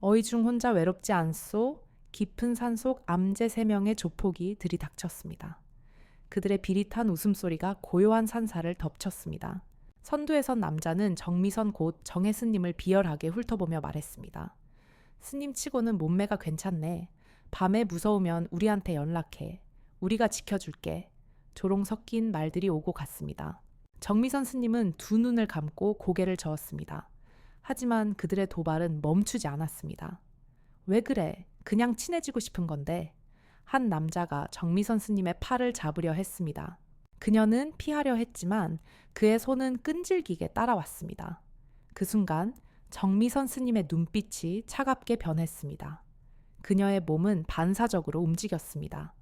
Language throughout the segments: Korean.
어이중 혼자 외롭지 않소. 깊은 산속 암제 3명의 조폭이 들이닥쳤습니다. 그들의 비릿한 웃음소리가 고요한 산사를 덮쳤습니다. 선두에 선 남자는 정미선 곧 정혜 스님을 비열하게 훑어보며 말했습니다. 스님 치고는 몸매가 괜찮네. 밤에 무서우면 우리한테 연락해. 우리가 지켜줄게. 조롱 섞인 말들이 오고 갔습니다. 정미선 스님은 두 눈을 감고 고개를 저었습니다. 하지만 그들의 도발은 멈추지 않았습니다. 왜 그래? 그냥 친해지고 싶은 건데. 한 남자가 정미선 스님의 팔을 잡으려 했습니다. 그녀는 피하려 했지만 그의 손은 끈질기게 따라왔습니다. 그 순간 정미선 스님의 눈빛이 차갑게 변했습니다. 그녀의 몸은 반사적으로 움직였습니다.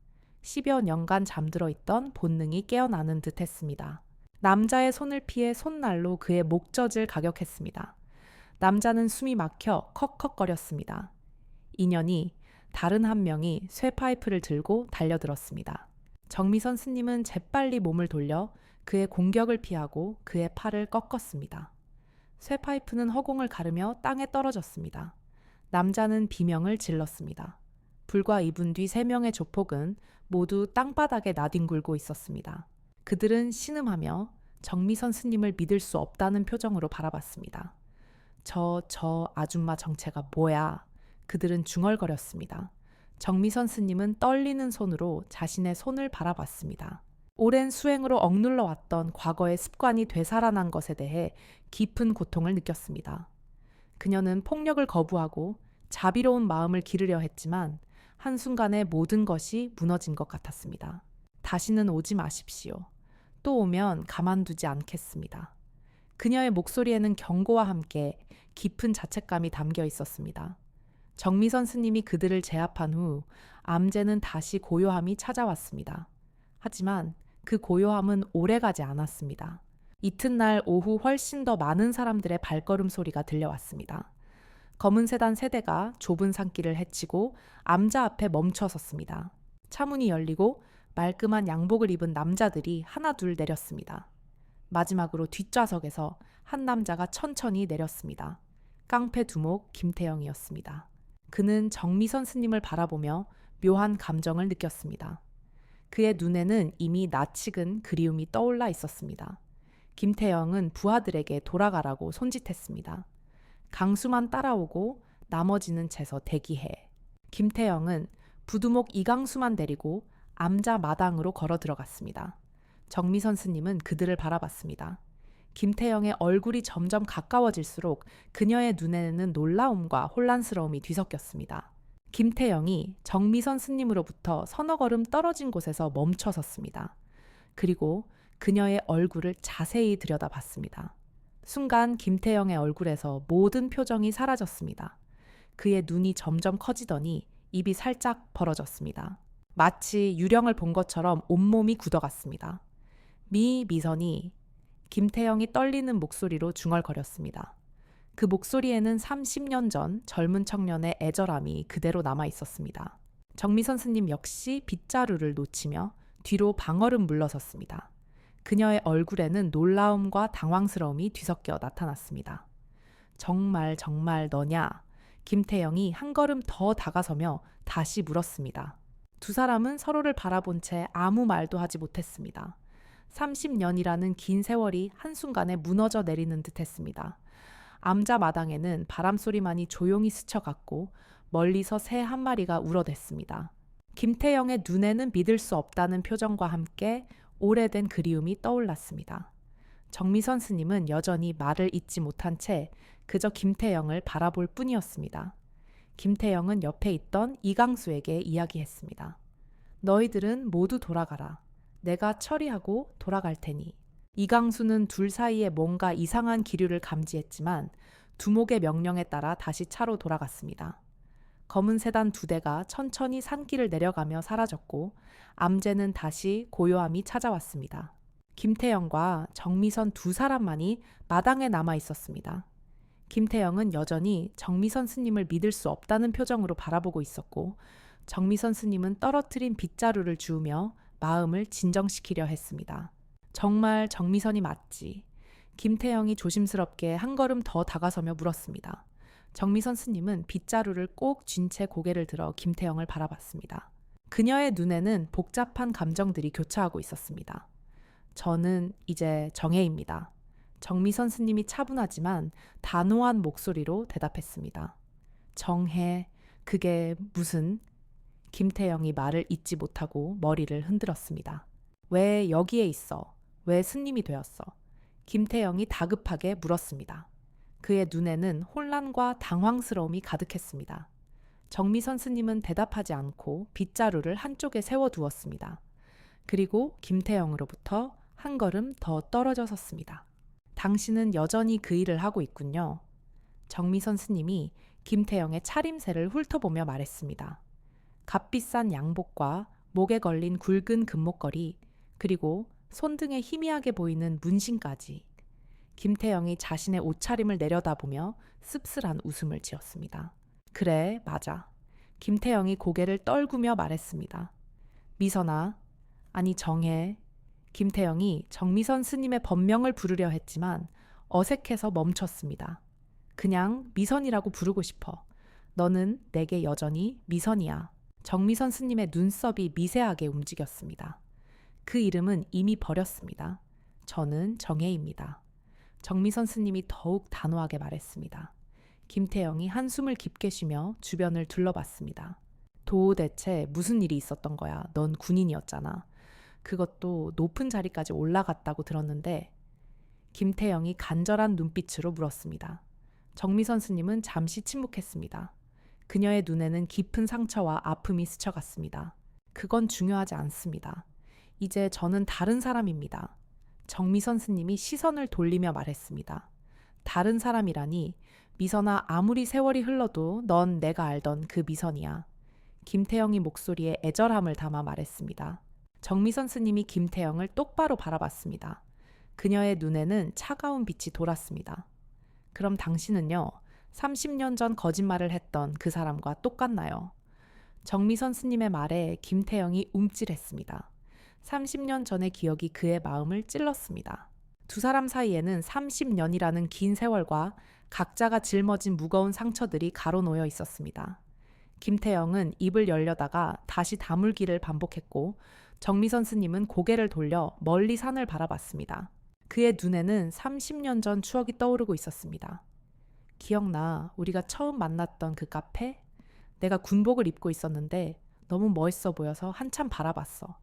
10여 년간 잠들어 있던 본능이 깨어나는 듯 했습니다. 남자의 손을 피해 손날로 그의 목젖을 가격했습니다. 남자는 숨이 막혀 컥컥거렸습니다. 인연이 다른 한 명이 쇠파이프를 들고 달려들었습니다. 정미선 스님은 재빨리 몸을 돌려 그의 공격을 피하고 그의 팔을 꺾었습니다. 쇠파이프는 허공을 가르며 땅에 떨어졌습니다. 남자는 비명을 질렀습니다. 불과 2분 뒤 3명의 조폭은 모두 땅바닥에 나뒹굴고 있었습니다. 그들은 신음하며 정미선 스님을 믿을 수 없다는 표정으로 바라봤습니다. 저 아줌마 정체가 뭐야? 그들은 중얼거렸습니다. 정미선 스님은 떨리는 손으로 자신의 손을 바라봤습니다. 오랜 수행으로 억눌러 왔던 과거의 습관이 되살아난 것에 대해 깊은 고통을 느꼈습니다. 그녀는 폭력을 거부하고 자비로운 마음을 기르려 했지만 한순간에 모든 것이 무너진 것 같았습니다. 다시는 오지 마십시오. 또 오면 가만두지 않겠습니다. 그녀의 목소리에는 경고와 함께 깊은 자책감이 담겨 있었습니다. 정미선 스님이 그들을 제압한 후 암제는 다시 고요함이 찾아왔습니다. 하지만 그 고요함은 오래가지 않았습니다. 이튿날 오후 훨씬 더 많은 사람들의 발걸음 소리가 들려왔습니다. 검은 세단 3대가 좁은 산길을 헤치고 암자 앞에 멈춰 섰습니다. 차문이 열리고 말끔한 양복을 입은 남자들이 하나둘 내렸습니다. 마지막으로 뒷좌석에서 한 남자가 천천히 내렸습니다. 깡패 두목 김태영이었습니다. 그는 정미선 스님을 바라보며 묘한 감정을 느꼈습니다. 그의 눈에는 이미 낯익은 그리움이 떠올라 있었습니다. 김태영은 부하들에게 돌아가라고 손짓했습니다. 강수만 따라오고 나머지는 채서 대기해. 김태영은 부두목 이강수만 데리고 암자 마당으로 걸어 들어갔습니다. 정미선 스님은 그들을 바라봤습니다. 김태영의 얼굴이 점점 가까워질수록 그녀의 눈에는 놀라움과 혼란스러움이 뒤섞였습니다. 김태영이 정미선 스님으로부터 서너 걸음 떨어진 곳에서 멈춰 섰습니다. 그리고 그녀의 얼굴을 자세히 들여다봤습니다. 순간 김태영의 얼굴에서 모든 표정이 사라졌습니다. 그의 눈이 점점 커지더니 입이 살짝 벌어졌습니다. 마치 유령을 본 것처럼 온몸이 굳어갔습니다. 미선이 김태영이 떨리는 목소리로 중얼거렸습니다. 그 목소리에는 30년 전 젊은 청년의 애절함이 그대로 남아 있었습니다. 정미선 스님 역시 빗자루를 놓치며 뒤로 방얼음 물러섰습니다. 그녀의 얼굴에는 놀라움과 당황스러움이 뒤섞여 나타났습니다. 정말 너냐? 김태영이 한 걸음 더 다가서며 다시 물었습니다. 두 사람은 서로를 바라본 채 아무 말도 하지 못했습니다. 30년이라는 긴 세월이 한순간에 무너져 내리는 듯 했습니다. 암자 마당에는 바람소리만이 조용히 스쳐갔고 멀리서 새 한 마리가 울어댔습니다. 김태영의 눈에는 믿을 수 없다는 표정과 함께 오래된 그리움이 떠올랐습니다. 정미선 스님은 여전히 말을 잇지 못한 채 그저 김태영을 바라볼 뿐이었습니다. 김태영은 옆에 있던 이강수에게 이야기했습니다. 너희들은 모두 돌아가라. 내가 처리하고 돌아갈 테니. 이강수는 둘 사이에 뭔가 이상한 기류를 감지했지만 두목의 명령에 따라 다시 차로 돌아갔습니다. 검은 세단 2대가 천천히 산길을 내려가며 사라졌고 암제는 다시 고요함이 찾아왔습니다. 김태영과 정미선 두 사람만이 마당에 남아 있었습니다. 김태영은 여전히 정미선 스님을 믿을 수 없다는 표정으로 바라보고 있었고 정미선 스님은 떨어뜨린 빗자루를 주우며 마음을 진정시키려 했습니다. 정말 정미선이 맞지. 김태영이 조심스럽게 한 걸음 더 다가서며 물었습니다. 정미선 스님은 빗자루를 꼭 쥔 채 고개를 들어 김태영을 바라봤습니다. 그녀의 눈에는 복잡한 감정들이 교차하고 있었습니다. 저는 이제 정혜입니다. 정미선 스님이 차분하지만 단호한 목소리로 대답했습니다. 정혜, 그게 무슨... 김태영이 말을 잇지 못하고 머리를 흔들었습니다. 왜 여기에 있어? 왜 스님이 되었어? 김태영이 다급하게 물었습니다. 그의 눈에는 혼란과 당황스러움이 가득했습니다. 정미선 스님은 대답하지 않고 빗자루를 한쪽에 세워두었습니다. 그리고 김태영으로부터 한 걸음 더 떨어져 섰습니다. 당신은 여전히 그 일을 하고 있군요. 정미선 스님이 김태영의 차림새를 훑어보며 말했습니다. 값비싼 양복과 목에 걸린 굵은 금목걸이, 그리고 손등에 희미하게 보이는 문신까지. 김태영이 자신의 옷차림을 내려다보며 씁쓸한 웃음을 지었습니다. 그래, 맞아. 김태영이 고개를 떨구며 말했습니다. 미선아, 아니 정혜. 김태영이 정미선 스님의 법명을 부르려 했지만 어색해서 멈췄습니다. 그냥 미선이라고 부르고 싶어. 너는 내게 여전히 미선이야. 정미선 스님의 눈썹이 미세하게 움직였습니다. 그 이름은 이미 버렸습니다. 저는 정혜입니다. 정미선 스님이 더욱 단호하게 말했습니다. 김태영이 한숨을 깊게 쉬며 주변을 둘러봤습니다. 도대체 무슨 일이 있었던 거야? 넌 군인이었잖아. 그것도 높은 자리까지 올라갔다고 들었는데. 김태영이 간절한 눈빛으로 물었습니다. 정미선 스님은 잠시 침묵했습니다. 그녀의 눈에는 깊은 상처와 아픔이 스쳐갔습니다. 그건 중요하지 않습니다. 이제 저는 다른 사람입니다. 정미선 스님이 시선을 돌리며 말했습니다. 다른 사람이라니, 미선아, 아무리 세월이 흘러도 넌 내가 알던 그 미선이야. 김태영이 목소리에 애절함을 담아 말했습니다. 정미선 스님이 김태영을 똑바로 바라봤습니다. 그녀의 눈에는 차가운 빛이 돌았습니다. 그럼 당신은요, 30년 전 거짓말을 했던 그 사람과 똑같나요? 정미선 스님의 말에 김태영이 움찔했습니다. 30년 전의 기억이 그의 마음을 찔렀습니다. 두 사람 사이에는 30년이라는 긴 세월과 각자가 짊어진 무거운 상처들이 가로놓여 있었습니다. 김태영은 입을 열려다가 다시 다물기를 반복했고, 정미선 스님은 고개를 돌려 멀리 산을 바라봤습니다. 그의 눈에는 30년 전 추억이 떠오르고 있었습니다. 기억나, 우리가 처음 만났던 그 카페? 내가 군복을 입고 있었는데 너무 멋있어 보여서 한참 바라봤어.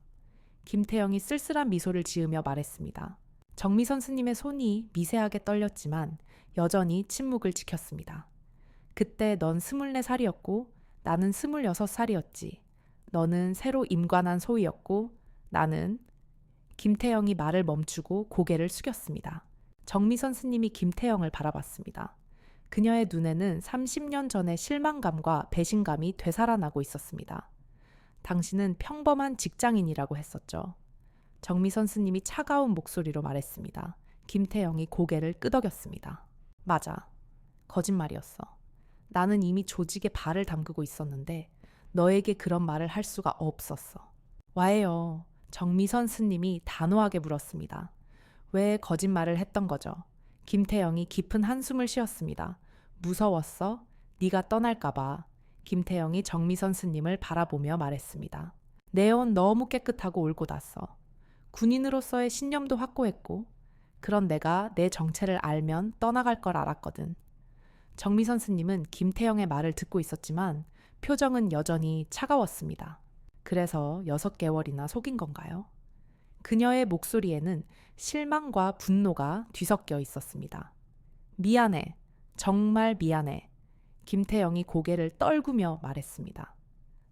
김태영이 쓸쓸한 미소를 지으며 말했습니다. 정미선 스님의 손이 미세하게 떨렸지만 여전히 침묵을 지켰습니다. 그때 넌 24살이었고 나는 26살이었지. 너는 새로 임관한 소위였고 나는... 김태영이 말을 멈추고 고개를 숙였습니다. 정미선 스님이 김태영을 바라봤습니다. 그녀의 눈에는 30년 전의 실망감과 배신감이 되살아나고 있었습니다. 당신은 평범한 직장인이라고 했었죠. 정미선 스님이 차가운 목소리로 말했습니다. 김태영이 고개를 끄덕였습니다. 맞아. 거짓말이었어. 나는 이미 조직에 발을 담그고 있었는데 너에게 그런 말을 할 수가 없었어. 와예요. 정미선 스님이 단호하게 물었습니다. 왜 거짓말을 했던 거죠? 김태영이 깊은 한숨을 쉬었습니다. 무서웠어? 네가 떠날까 봐. 김태영이 정미선 스님을 바라보며 말했습니다. 내 옷 너무 깨끗하고 올고 났어. 군인으로서의 신념도 확고했고 그런 내가 내 정체를 알면 떠나갈 걸 알았거든. 정미선 스님은 김태영의 말을 듣고 있었지만 표정은 여전히 차가웠습니다. 그래서 6개월이나 속인 건가요? 그녀의 목소리에는 실망과 분노가 뒤섞여 있었습니다. 미안해. 정말 미안해. 김태영이 고개를 떨구며 말했습니다.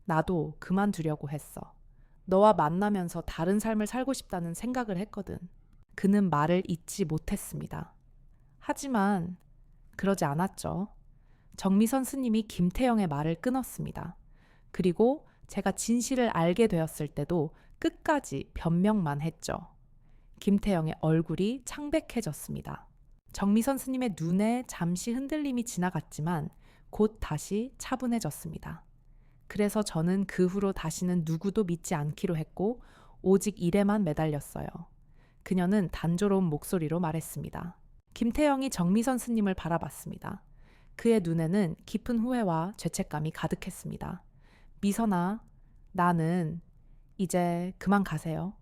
나도 그만두려고 했어. 너와 만나면서 다른 삶을 살고 싶다는 생각을 했거든. 그는 말을 잇지 못했습니다. 하지만 그러지 않았죠. 정미선 스님이 김태영의 말을 끊었습니다. 그리고 제가 진실을 알게 되었을 때도 끝까지 변명만 했죠. 김태영의 얼굴이 창백해졌습니다. 정미선 스님의 눈에 잠시 흔들림이 지나갔지만 곧 다시 차분해졌습니다. 그래서 저는 그 후로 다시는 누구도 믿지 않기로 했고 오직 일에만 매달렸어요. 그녀는 단조로운 목소리로 말했습니다. 김태영이 정미선 스님을 바라봤습니다. 그의 눈에는 깊은 후회와 죄책감이 가득했습니다. 미선아, 나는 이제 그만 가세요.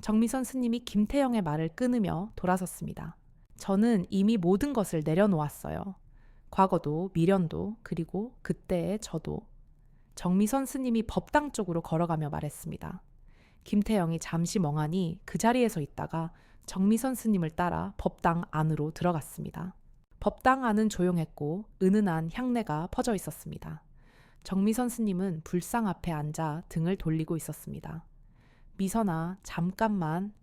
정미선 스님이 김태영의 말을 끊으며 돌아섰습니다. 저는 이미 모든 것을 내려놓았어요. 과거도, 미련도, 그리고 그때의 저도. 정미선 스님이 법당 쪽으로 걸어가며 말했습니다. 김태영이 잠시 멍하니 그 자리에서 있다가 정미선 스님을 따라 법당 안으로 들어갔습니다. 법당 안은 조용했고 은은한 향내가 퍼져 있었습니다. 정미선 스님은 불상 앞에 앉아 등을 돌리고 있었습니다. 미선아, 잠깐만.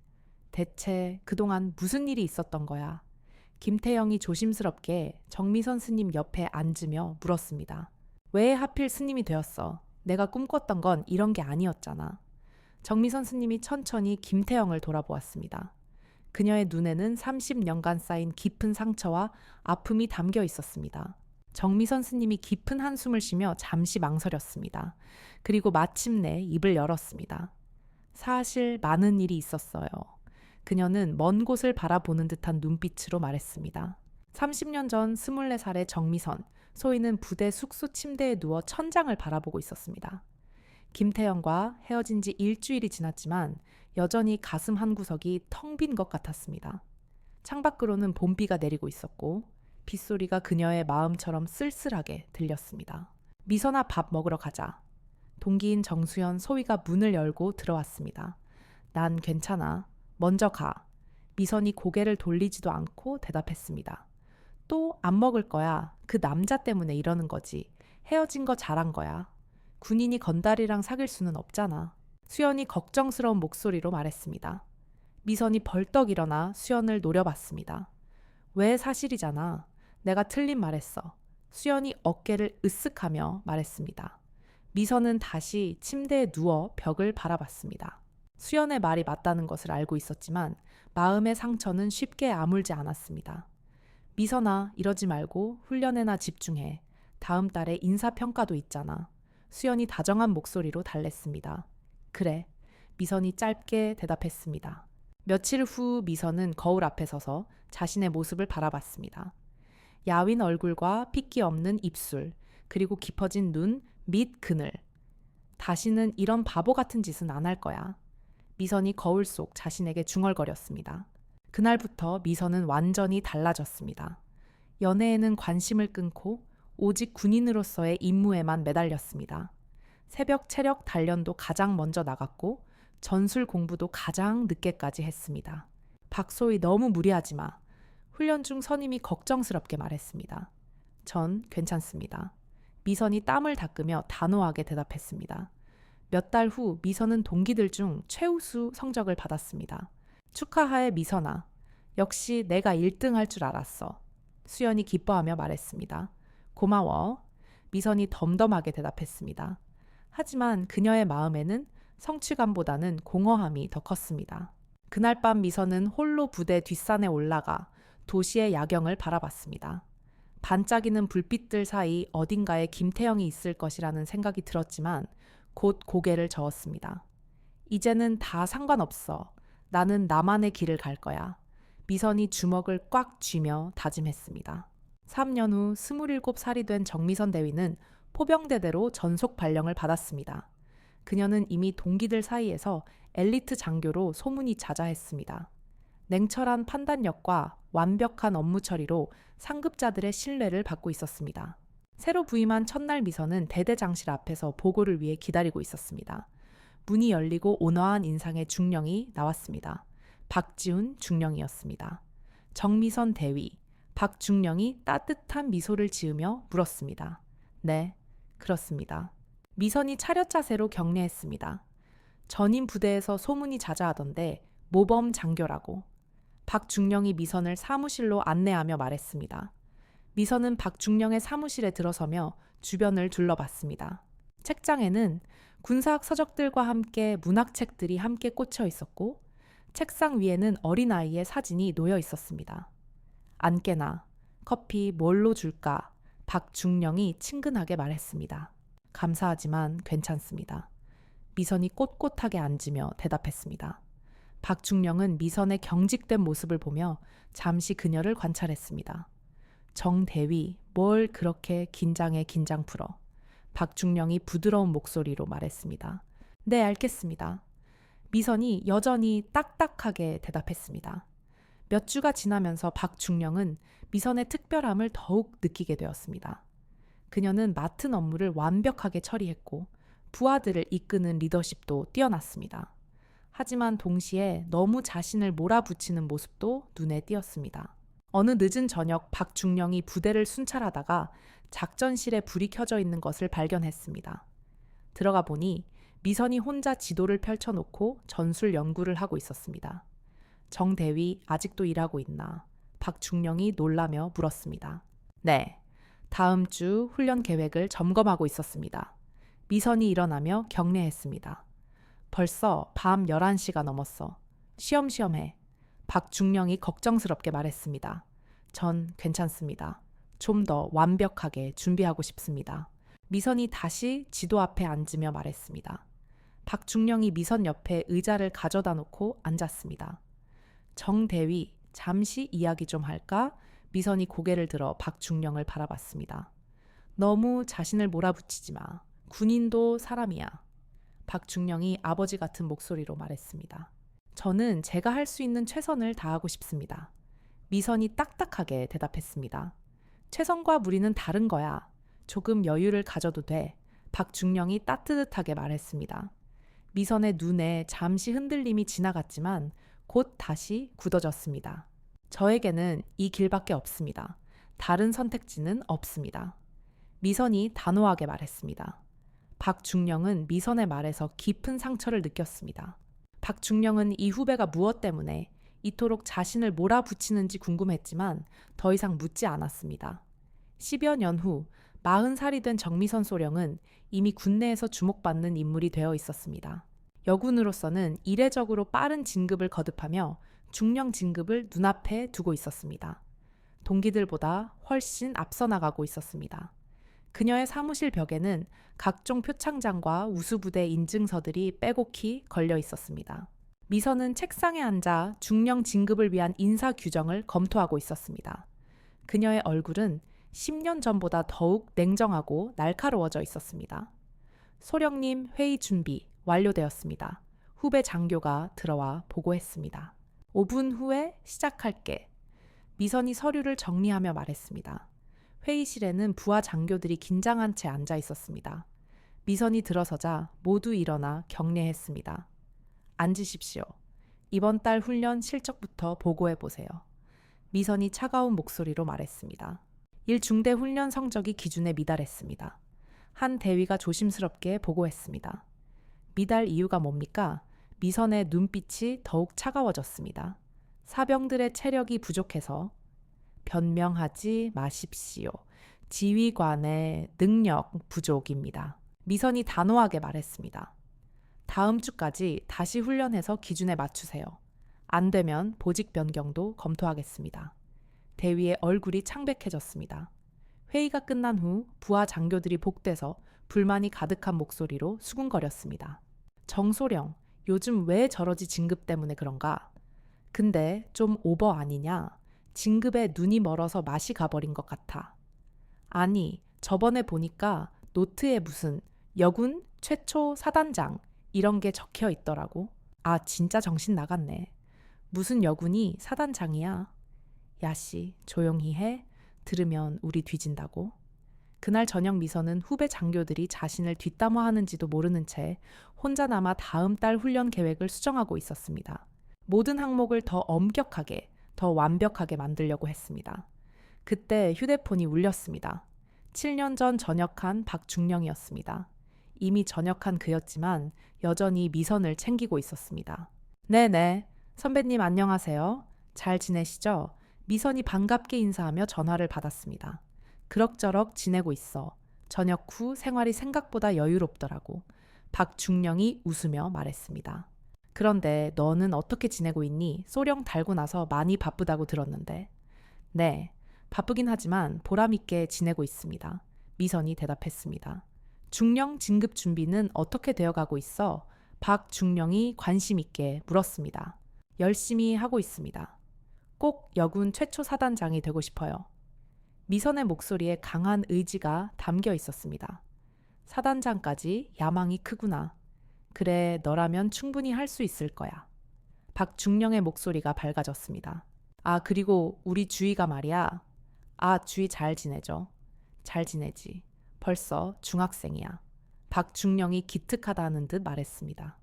대체 그동안 무슨 일이 있었던 거야? 김태영이 조심스럽게 정미선 스님 옆에 앉으며 물었습니다. 왜 하필 스님이 되었어? 내가 꿈꿨던 건 이런 게 아니었잖아. 정미선 스님이 천천히 김태영을 돌아보았습니다. 그녀의 눈에는 30년간 쌓인 깊은 상처와 아픔이 담겨 있었습니다. 정미선 스님이 깊은 한숨을 쉬며 잠시 망설였습니다. 그리고 마침내 입을 열었습니다. 사실 많은 일이 있었어요. 그녀는 먼 곳을 바라보는 듯한 눈빛으로 말했습니다. 30년 전 24살의 정미선, 소희는 부대 숙소 침대에 누워 천장을 바라보고 있었습니다. 김태영과 헤어진 지 일주일이 지났지만 여전히 가슴 한구석이 텅 빈 것 같았습니다. 창밖으로는 봄비가 내리고 있었고 빗소리가 그녀의 마음처럼 쓸쓸하게 들렸습니다. 미선아, 밥 먹으러 가자. 동기인 정수연, 소희가 문을 열고 들어왔습니다. 난 괜찮아. 먼저 가. 미선이 고개를 돌리지도 않고 대답했습니다. 또 안 먹을 거야. 그 남자 때문에 이러는 거지. 헤어진 거 잘한 거야. 군인이 건달이랑 사귈 수는 없잖아. 수연이 걱정스러운 목소리로 말했습니다. 미선이 벌떡 일어나 수연을 노려봤습니다. 왜 사실이잖아. 내가 틀린 말했어. 수연이 어깨를 으쓱하며 말했습니다. 미선은 다시 침대에 누워 벽을 바라봤습니다. 수연의 말이 맞다는 것을 알고 있었지만 마음의 상처는 쉽게 아물지 않았습니다. 미선아, 이러지 말고 훈련에나 집중해. 다음 달에 인사평가도 있잖아. 수연이 다정한 목소리로 달랬습니다. 그래. 미선이 짧게 대답했습니다. 며칠 후 미선은 거울 앞에 서서 자신의 모습을 바라봤습니다. 야윈 얼굴과 핏기 없는 입술, 그리고 깊어진 눈 및 그늘. 다시는 이런 바보 같은 짓은 안 할 거야. 미선이 거울 속 자신에게 중얼거렸습니다. 그날부터 미선은 완전히 달라졌습니다. 연애에는 관심을 끊고 오직 군인으로서의 임무에만 매달렸습니다. 새벽 체력 단련도 가장 먼저 나갔고 전술 공부도 가장 늦게까지 했습니다. 박소희, 너무 무리하지 마. 훈련 중 선임이 걱정스럽게 말했습니다. 전 괜찮습니다. 미선이 땀을 닦으며 단호하게 대답했습니다. 몇 달 후 미선은 동기들 중 최우수 성적을 받았습니다. 축하해, 미선아. 역시 내가 1등 할 줄 알았어. 수연이 기뻐하며 말했습니다. 고마워. 미선이 덤덤하게 대답했습니다. 하지만 그녀의 마음에는 성취감보다는 공허함이 더 컸습니다. 그날 밤 미선은 홀로 부대 뒷산에 올라가 도시의 야경을 바라봤습니다. 반짝이는 불빛들 사이 어딘가에 김태영이 있을 것이라는 생각이 들었지만 곧 고개를 저었습니다. 이제는 다 상관없어. 나는 나만의 길을 갈 거야. 미선이 주먹을 꽉 쥐며 다짐했습니다. 3년 후 27살이 된 정미선 대위는 포병대대로 전속 발령을 받았습니다. 그녀는 이미 동기들 사이에서 엘리트 장교로 소문이 자자했습니다. 냉철한 판단력과 완벽한 업무 처리로 상급자들의 신뢰를 받고 있었습니다. 새로 부임한 첫날 미선은 대대장실 앞에서 보고를 위해 기다리고 있었습니다. 문이 열리고 온화한 인상의 중령이 나왔습니다. 박지훈 중령이었습니다. 정미선 대위, 박중령이 따뜻한 미소를 지으며 물었습니다. 네, 그렇습니다. 미선이 차렷 자세로 격려했습니다. 전임 부대에서 소문이 자자하던데 모범 장교라고. 박중령이 미선을 사무실로 안내하며 말했습니다. 미선은 박중령의 사무실에 들어서며 주변을 둘러봤습니다. 책장에는 군사학 서적들과 함께 문학책들이 함께 꽂혀 있었고 책상 위에는 어린아이의 사진이 놓여 있었습니다. 안 깨나. 커피 뭘로 줄까? 박중령이 친근하게 말했습니다. 감사하지만 괜찮습니다. 미선이 꼿꼿하게 앉으며 대답했습니다. 박중령은 미선의 경직된 모습을 보며 잠시 그녀를 관찰했습니다. 정대위, 뭘 그렇게 긴장해 긴장 풀어. 박중령이 부드러운 목소리로 말했습니다. 네, 알겠습니다. 미선이 여전히 딱딱하게 대답했습니다. 몇 주가 지나면서 박중령은 미선의 특별함을 더욱 느끼게 되었습니다. 그녀는 맡은 업무를 완벽하게 처리했고 부하들을 이끄는 리더십도 뛰어났습니다. 하지만 동시에 너무 자신을 몰아붙이는 모습도 눈에 띄었습니다. 어느 늦은 저녁 박중령이 부대를 순찰하다가 작전실에 불이 켜져 있는 것을 발견했습니다. 들어가 보니 미선이 혼자 지도를 펼쳐놓고 전술 연구를 하고 있었습니다. 정대위 아직도 일하고 있나? 박중령이 놀라며 물었습니다. 네, 다음 주 훈련 계획을 점검하고 있었습니다. 미선이 일어나며 격려했습니다. 벌써 밤 11시가 넘었어. 쉬엄쉬엄 해. 박중령이 걱정스럽게 말했습니다. 전 괜찮습니다. 좀 더 완벽하게 준비하고 싶습니다. 미선이 다시 지도 앞에 앉으며 말했습니다. 박중령이 미선 옆에 의자를 가져다 놓고 앉았습니다. 정대위, 잠시 이야기 좀 할까? 미선이 고개를 들어 박중령을 바라봤습니다. 너무 자신을 몰아붙이지 마. 군인도 사람이야. 박중령이 아버지 같은 목소리로 말했습니다. 저는 제가 할 수 있는 최선을 다하고 싶습니다. 미선이 딱딱하게 대답했습니다. 최선과 무리는 다른 거야. 조금 여유를 가져도 돼. 박중령이 따뜻하게 말했습니다. 미선의 눈에 잠시 흔들림이 지나갔지만 곧 다시 굳어졌습니다. 저에게는 이 길밖에 없습니다. 다른 선택지는 없습니다. 미선이 단호하게 말했습니다. 박중령은 미선의 말에서 깊은 상처를 느꼈습니다. 박중령은 이 후배가 무엇 때문에 이토록 자신을 몰아붙이는지 궁금했지만 더 이상 묻지 않았습니다. 10여 년 후 40살이 된 정미선 소령은 이미 군내에서 주목받는 인물이 되어 있었습니다. 여군으로서는 이례적으로 빠른 진급을 거듭하며 중령 진급을 눈앞에 두고 있었습니다. 동기들보다 훨씬 앞서 나가고 있었습니다. 그녀의 사무실 벽에는 각종 표창장과 우수부대 인증서들이 빼곡히 걸려 있었습니다. 미선은 책상에 앉아 중령 진급을 위한 인사 규정을 검토하고 있었습니다. 그녀의 얼굴은 10년 전보다 더욱 냉정하고 날카로워져 있었습니다. 소령님, 회의 준비 완료되었습니다. 후배 장교가 들어와 보고했습니다. 5분 후에 시작할게. 미선이 서류를 정리하며 말했습니다. 회의실에는 부하 장교들이 긴장한 채 앉아 있었습니다. 미선이 들어서자 모두 일어나 격려했습니다. 앉으십시오. 이번 달 훈련 실적부터 보고해 보세요. 미선이 차가운 목소리로 말했습니다. 1중대 훈련 성적이 기준에 미달했습니다. 한 대위가 조심스럽게 보고했습니다. 미달 이유가 뭡니까? 미선의 눈빛이 더욱 차가워졌습니다. 사병들의 체력이 부족해서 변명하지 마십시오. 지휘관의 능력 부족입니다. 미선이 단호하게 말했습니다. 다음 주까지 다시 훈련해서 기준에 맞추세요. 안 되면 보직 변경도 검토하겠습니다. 대위의 얼굴이 창백해졌습니다. 회의가 끝난 후 부하 장교들이 복대서 불만이 가득한 목소리로 수군거렸습니다. 정소령, 요즘 왜 저러지 진급 때문에 그런가? 근데 좀 오버 아니냐? 진급에 눈이 멀어서 맛이 가버린 것 같아. 아니, 저번에 보니까 노트에 무슨 여군 최초 사단장 이런 게 적혀 있더라고. 아, 진짜 정신 나갔네. 무슨 여군이 사단장이야? 야씨, 조용히 해. 들으면 우리 뒤진다고. 그날 저녁 미선은 후배 장교들이 자신을 뒷담화하는지도 모르는 채 혼자 남아 다음 달 훈련 계획을 수정하고 있었습니다. 모든 항목을 더 엄격하게, 더 완벽하게 만들려고 했습니다. 그때 휴대폰이 울렸습니다. 7년 전 전역한 박중령이었습니다. 이미 전역한 그였지만 여전히 미선을 챙기고 있었습니다. 네네, 선배님 안녕하세요. 잘 지내시죠? 미선이 반갑게 인사하며 전화를 받았습니다. 그럭저럭 지내고 있어. 전역 후 생활이 생각보다 여유롭더라고. 박중령이 웃으며 말했습니다. 그런데 너는 어떻게 지내고 있니? 소령 달고 나서 많이 바쁘다고 들었는데. 네, 바쁘긴 하지만 보람있게 지내고 있습니다. 미선이 대답했습니다. 중령 진급 준비는 어떻게 되어가고 있어? 박중령이 관심 있게 물었습니다. 열심히 하고 있습니다. 꼭 여군 최초 사단장이 되고 싶어요. 미선의 목소리에 강한 의지가 담겨 있었습니다. 사단장까지 야망이 크구나. 그래, 너라면 충분히 할 수 있을 거야. 박중령의 목소리가 밝아졌습니다. 아, 그리고 우리 주희가 말이야. 아, 주희 잘 지내죠? 잘 지내지. 벌써 중학생이야. 박중령이 기특하다는 듯 말했습니다.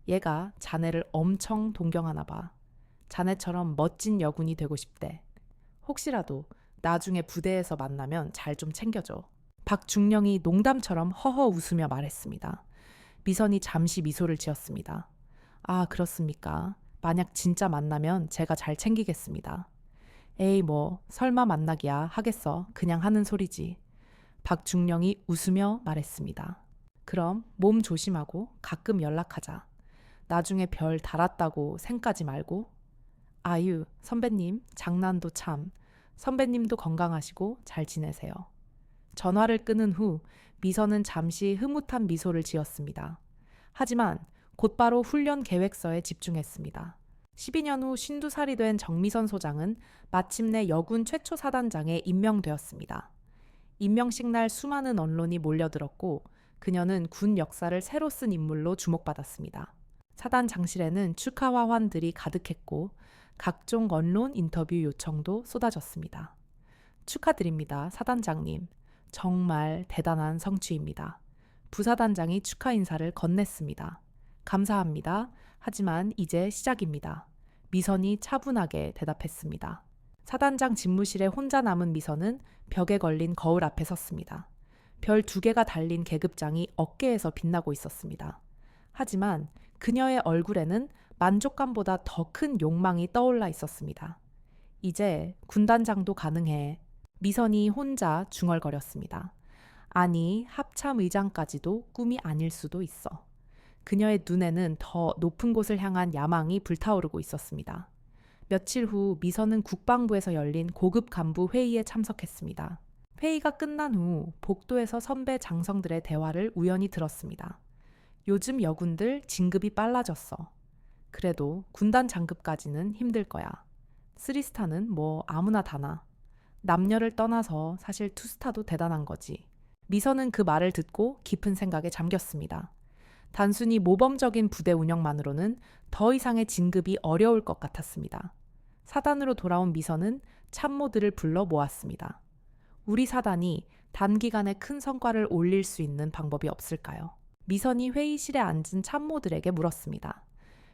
얘가 자네를 엄청 동경하나 봐. 자네처럼 멋진 여군이 되고 싶대. 혹시라도 나중에 부대에서 만나면 잘 좀 챙겨줘. 박중령이 농담처럼 허허 웃으며 말했습니다. 미선이 잠시 미소를 지었습니다. 아, 그렇습니까? 만약 진짜 만나면 제가 잘 챙기겠습니다. 에이, 뭐 설마 만나기야 하겠어. 그냥 하는 소리지. 박중령이 웃으며 말했습니다. 그럼 몸 조심하고 가끔 연락하자. 나중에 별 달았다고 생까지 말고. 아유, 선배님, 장난도 참. 선배님도 건강하시고 잘 지내세요. 전화를 끊은 후 미선은 잠시 흐뭇한 미소를 지었습니다. 하지만 곧바로 훈련 계획서에 집중했습니다. 12년 후 52살이 된 정미선 소장은 마침내 여군 최초 사단장에 임명되었습니다. 임명식 날 수많은 언론이 몰려들었고 그녀는 군 역사를 새로 쓴 인물로 주목받았습니다. 사단장실에는 축하와 환들이 가득했고 각종 언론 인터뷰 요청도 쏟아졌습니다. 축하드립니다, 사단장님. 정말 대단한 성취입니다. 부사단장이 축하 인사를 건넸습니다. 감사합니다. 하지만 이제 시작입니다. 미선이 차분하게 대답했습니다. 사단장 집무실에 혼자 남은 미선은 벽에 걸린 거울 앞에 섰습니다. 별 2개가 달린 계급장이 어깨에서 빛나고 있었습니다. 하지만 그녀의 얼굴에는 만족감보다 더 큰 욕망이 떠올라 있었습니다. 이제 군단장도 가능해. 미선이 혼자 중얼거렸습니다. 아니, 합참의장까지도 꿈이 아닐 수도 있어. 그녀의 눈에는 더 높은 곳을 향한 야망이 불타오르고 있었습니다. 며칠 후 미선은 국방부에서 열린 고급 간부 회의에 참석했습니다. 회의가 끝난 후 복도에서 선배 장성들의 대화를 우연히 들었습니다. 요즘 여군들 진급이 빨라졌어. 그래도 군단 장급까지는 힘들 거야. 3스타는 뭐 아무나 다나. 남녀를 떠나서 사실 2스타도 대단한 거지. 미선은 그 말을 듣고 깊은 생각에 잠겼습니다. 단순히 모범적인 부대 운영만으로는 더 이상의 진급이 어려울 것 같았습니다. 사단으로 돌아온 미선은 참모들을 불러 모았습니다. 우리 사단이 단기간에 큰 성과를 올릴 수 있는 방법이 없을까요? 미선이 회의실에 앉은 참모들에게 물었습니다.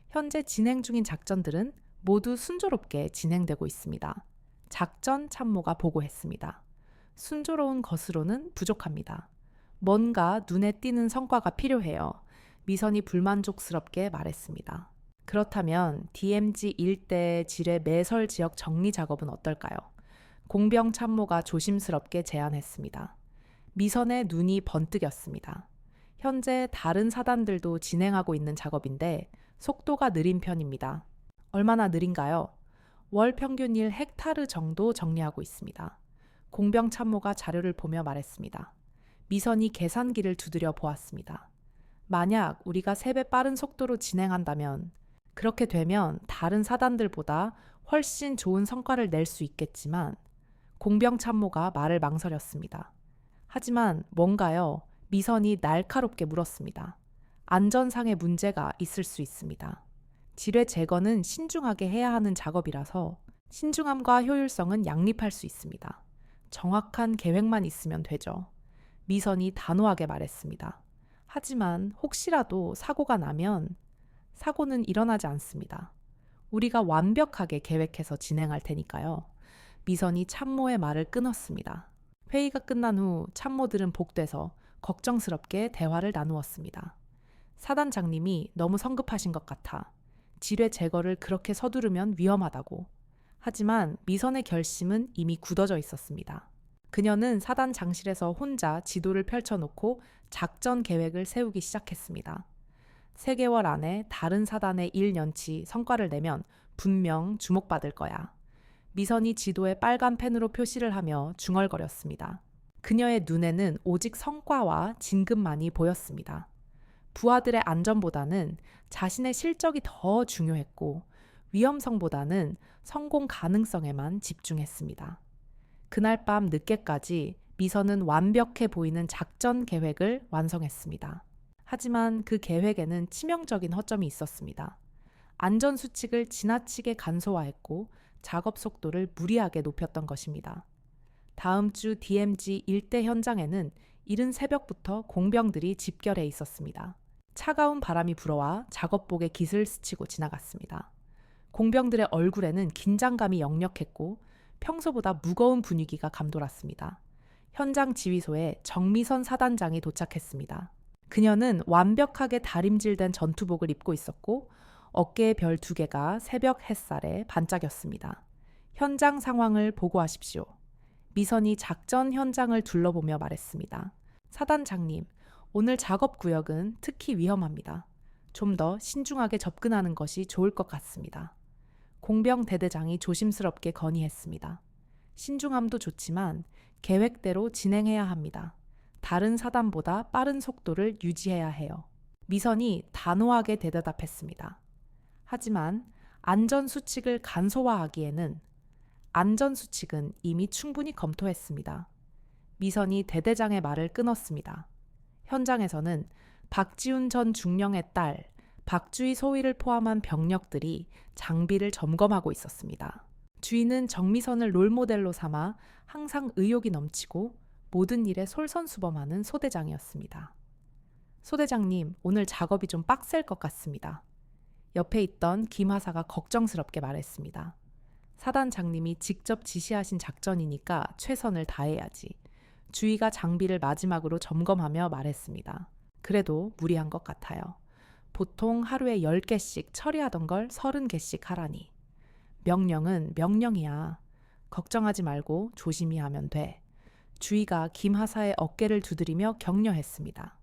현재 진행 중인 작전들은 모두 순조롭게 진행되고 있습니다. 작전 참모가 보고했습니다. 순조로운 것으로는 부족합니다. 뭔가 눈에 띄는 성과가 필요해요. 미선이 불만족스럽게 말했습니다. 그렇다면 DMZ 일대 지뢰 매설 지역 정리 작업은 어떨까요? 공병 참모가 조심스럽게 제안했습니다. 미선의 눈이 번뜩였습니다. 현재 다른 사단들도 진행하고 있는 작업인데 속도가 느린 편입니다. 얼마나 느린가요? 월 평균 1헥타르 정도 정리하고 있습니다. 공병 참모가 자료를 보며 말했습니다. 미선이 계산기를 두드려 보았습니다. 만약 우리가 3배 빠른 속도로 진행한다면 그렇게 되면 다른 사단들보다 훨씬 좋은 성과를 낼 수 있겠지만 공병 참모가 말을 망설였습니다. 하지만 뭔가요? 미선이 날카롭게 물었습니다. 안전상의 문제가 있을 수 있습니다. 지뢰 제거는 신중하게 해야 하는 작업이라서 신중함과 효율성은 양립할 수 있습니다. 정확한 계획만 있으면 되죠. 미선이 단호하게 말했습니다. 하지만 혹시라도 사고가 나면 사고는 일어나지 않습니다. 우리가 완벽하게 계획해서 진행할 테니까요. 미선이 참모의 말을 끊었습니다. 회의가 끝난 후 참모들은 복돼서 걱정스럽게 대화를 나누었습니다. 사단장님이 너무 성급하신 것 같아. 지뢰 제거를 그렇게 서두르면 위험하다고. 하지만 미선의 결심은 이미 굳어져 있었습니다. 그녀는 사단 장실에서 혼자 지도를 펼쳐놓고 작전 계획을 세우기 시작했습니다. 3개월 안에 다른 사단의 1년치 성과를 내면 분명 주목받을 거야. 미선이 지도에 빨간 펜으로 표시를 하며 중얼거렸습니다. 그녀의 눈에는 오직 성과와 진급만이 보였습니다. 부하들의 안전보다는 자신의 실적이 더 중요했고 위험성보다는 성공 가능성에만 집중했습니다. 그날 밤 늦게까지 미선은 완벽해 보이는 작전 계획을 완성했습니다. 하지만 그 계획에는 치명적인 허점이 있었습니다. 안전수칙을 지나치게 간소화했고 작업 속도를 무리하게 높였던 것입니다. 다음 주 DMZ 일대 현장에는 이른 새벽부터 공병들이 집결해 있었습니다. 차가운 바람이 불어와 작업복에 깃을 스치고 지나갔습니다. 공병들의 얼굴에는 긴장감이 역력했고 평소보다 무거운 분위기가 감돌았습니다. 현장 지휘소에 정미선 사단장이 도착했습니다. 그녀는 완벽하게 다림질된 전투복을 입고 있었고 어깨에 별 2개가 새벽 햇살에 반짝였습니다. 현장 상황을 보고하십시오. 미선이 작전 현장을 둘러보며 말했습니다. 사단장님, 오늘 작업 구역은 특히 위험합니다. 좀 더 신중하게 접근하는 것이 좋을 것 같습니다. 공병 대대장이 조심스럽게 건의했습니다. 신중함도 좋지만 계획대로 진행해야 합니다. 다른 사단보다 빠른 속도를 유지해야 해요. 미선이 단호하게 대답했습니다. 하지만 안전수칙을 간소화하기에는 안전수칙은 이미 충분히 검토했습니다. 미선이 대대장의 말을 끊었습니다. 현장에서는 박지훈 전 중령의 딸 박주희 소위를 포함한 병력들이 장비를 점검하고 있었습니다. 주인은 정미선을 롤모델로 삼아 항상 의욕이 넘치고 모든 일에 솔선수범하는 소대장이었습니다. 소대장님, 오늘 작업이 좀 빡셀 것 같습니다. 옆에 있던 김하사가 걱정스럽게 말했습니다. 사단장님이 직접 지시하신 작전이니까 최선을 다해야지. 주희가 장비를 마지막으로 점검하며 말했습니다. 그래도 무리한 것 같아요. 보통 하루에 10개씩 처리하던 걸 30개씩 하라니. 명령은 명령이야. 걱정하지 말고 조심히 하면 돼. 주희가 김하사의 어깨를 두드리며 격려했습니다.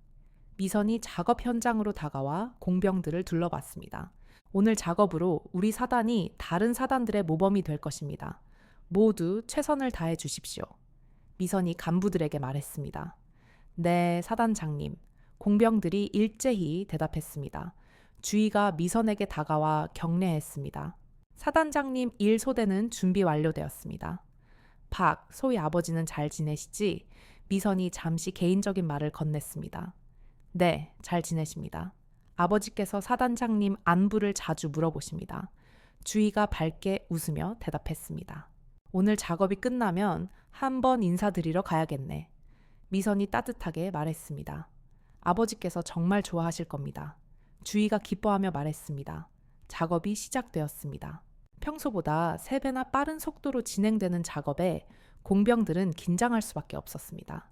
미선이 작업 현장으로 다가와 공병들을 둘러봤습니다. 오늘 작업으로 우리 사단이 다른 사단들의 모범이 될 것입니다. 모두 최선을 다해 주십시오. 미선이 간부들에게 말했습니다. 네, 사단장님. 공병들이 일제히 대답했습니다. 주희가 미선에게 다가와 격려했습니다. 사단장님 1소대는 준비 완료되었습니다. 박, 소희 아버지는 잘 지내시지? 미선이 잠시 개인적인 말을 건넸습니다. 네, 잘 지내십니다. 아버지께서 사단장님 안부를 자주 물어보십니다. 주희가 밝게 웃으며 대답했습니다. 오늘 작업이 끝나면 한번 인사드리러 가야겠네. 미선이 따뜻하게 말했습니다. 아버지께서 정말 좋아하실 겁니다. 주희가 기뻐하며 말했습니다. 작업이 시작되었습니다. 평소보다 3배나 빠른 속도로 진행되는 작업에 공병들은 긴장할 수밖에 없었습니다.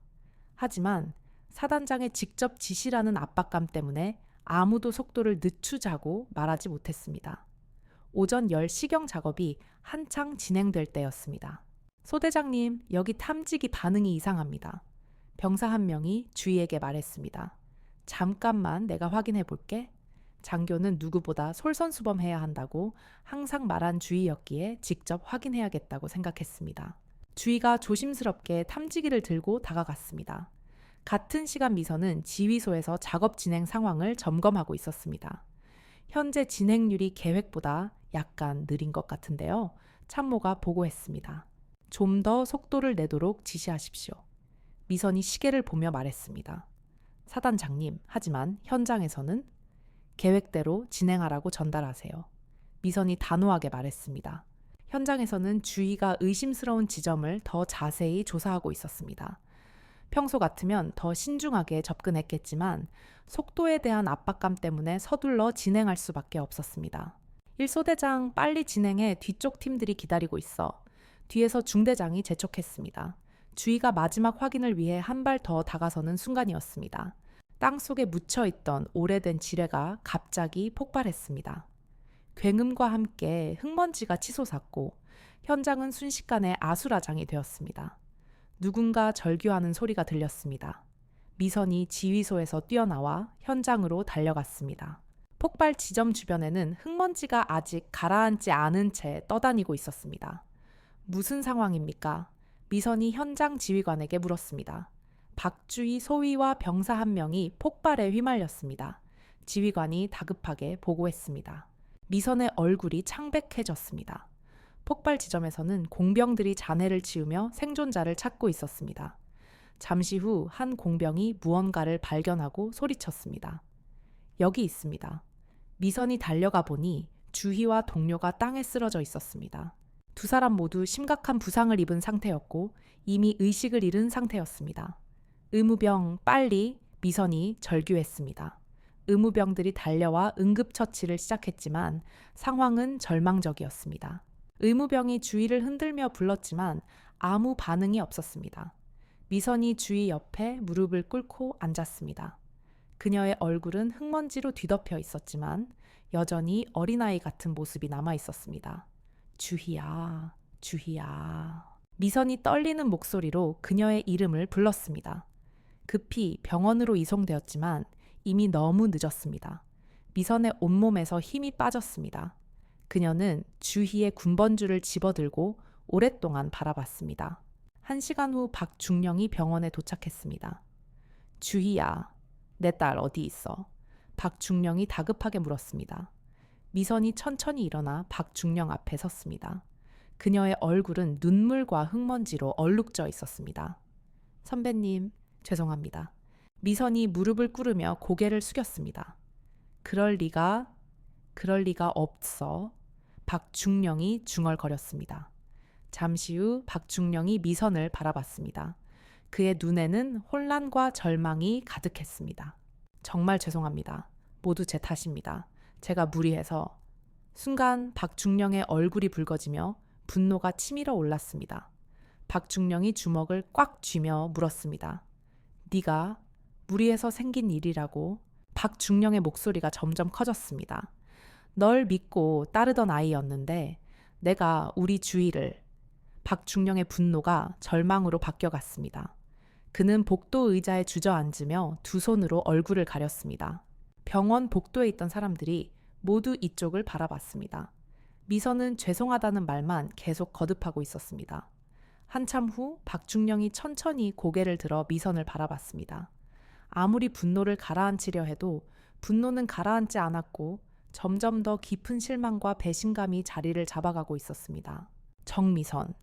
하지만 사단장의 직접 지시라는 압박감 때문에 아무도 속도를 늦추자고 말하지 못했습니다. 오전 10시경 작업이 한창 진행될 때였습니다. 소대장님, 여기 탐지기 반응이 이상합니다. 병사 한 명이 주희에게 말했습니다. 잠깐만 내가 확인해 볼게. 장교는 누구보다 솔선수범해야 한다고 항상 말한 주희였기에 직접 확인해야겠다고 생각했습니다. 주희가 조심스럽게 탐지기를 들고 다가갔습니다. 같은 시간 미선은 지휘소에서 작업 진행 상황을 점검하고 있었습니다. 현재 진행률이 계획보다 약간 느린 것 같은데요. 참모가 보고했습니다. 좀 더 속도를 내도록 지시하십시오. 미선이 시계를 보며 말했습니다. 사단장님, 하지만 현장에서는 계획대로 진행하라고 전달하세요. 미선이 단호하게 말했습니다. 현장에서는 주희가 의심스러운 지점을 더 자세히 조사하고 있었습니다. 평소 같으면 더 신중하게 접근했겠지만 속도에 대한 압박감 때문에 서둘러 진행할 수밖에 없었습니다. 1소대장 빨리 진행해 뒤쪽 팀들이 기다리고 있어. 뒤에서 중대장이 재촉했습니다. 주희가 마지막 확인을 위해 한 발 더 다가서는 순간이었습니다. 땅속에 묻혀있던 오래된 지뢰가 갑자기 폭발했습니다. 굉음과 함께 흙먼지가 치솟았고 현장은 순식간에 아수라장이 되었습니다. 누군가 절규하는 소리가 들렸습니다. 미선이 지휘소에서 뛰어나와 현장으로 달려갔습니다. 폭발 지점 주변에는 흙먼지가 아직 가라앉지 않은 채 떠다니고 있었습니다. 무슨 상황입니까? 미선이 현장 지휘관에게 물었습니다. 박주희 소위와 병사 한 명이 폭발에 휘말렸습니다. 지휘관이 다급하게 보고했습니다. 미선의 얼굴이 창백해졌습니다. 폭발 지점에서는 공병들이 잔해를 치우며 생존자를 찾고 있었습니다. 잠시 후 한 공병이 무언가를 발견하고 소리쳤습니다. 여기 있습니다. 미선이 달려가 보니 주희와 동료가 땅에 쓰러져 있었습니다. 두 사람 모두 심각한 부상을 입은 상태였고 이미 의식을 잃은 상태였습니다. 의무병 빨리, 미선이 절규했습니다. 의무병들이 달려와 응급처치를 시작했지만 상황은 절망적이었습니다. 의무병이 주희를 흔들며 불렀지만 아무 반응이 없었습니다. 미선이 주희 옆에 무릎을 꿇고 앉았습니다. 그녀의 얼굴은 흙먼지로 뒤덮여 있었지만 여전히 어린아이 같은 모습이 남아 있었습니다. 주희야, 주희야. 미선이 떨리는 목소리로 그녀의 이름을 불렀습니다. 급히 병원으로 이송되었지만 이미 너무 늦었습니다. 미선의 온몸에서 힘이 빠졌습니다. 그녀는 주희의 군번줄을 집어들고 오랫동안 바라봤습니다. 1시간 후 박중령이 병원에 도착했습니다. 주희야, 내 딸 어디 있어? 박중령이 다급하게 물었습니다. 미선이 천천히 일어나 박중령 앞에 섰습니다. 그녀의 얼굴은 눈물과 흙먼지로 얼룩져 있었습니다. 선배님, 죄송합니다. 미선이 무릎을 꿇으며 고개를 숙였습니다. 그럴 리가 없어. 박중령이 중얼거렸습니다. 잠시 후 박중령이 미선을 바라봤습니다. 그의 눈에는 혼란과 절망이 가득했습니다. 정말 죄송합니다. 모두 제 탓입니다. 제가 무리해서. 순간 박중령의 얼굴이 붉어지며 분노가 치밀어 올랐습니다. 박중령이 주먹을 꽉 쥐며 물었습니다. 네가 무리해서 생긴 일이라고? 박중령의 목소리가 점점 커졌습니다. 널 믿고 따르던 아이였는데 내가 우리 주희를. 박중령의 분노가 절망으로 바뀌어갔습니다. 그는 복도 의자에 주저앉으며 두 손으로 얼굴을 가렸습니다. 병원 복도에 있던 사람들이 모두 이쪽을 바라봤습니다. 미선은 죄송하다는 말만 계속 거듭하고 있었습니다. 한참 후 박중령이 천천히 고개를 들어 미선을 바라봤습니다. 아무리 분노를 가라앉히려 해도 분노는 가라앉지 않았고 점점 더 깊은 실망과 배신감이 자리를 잡아가고 있었습니다. 정미선.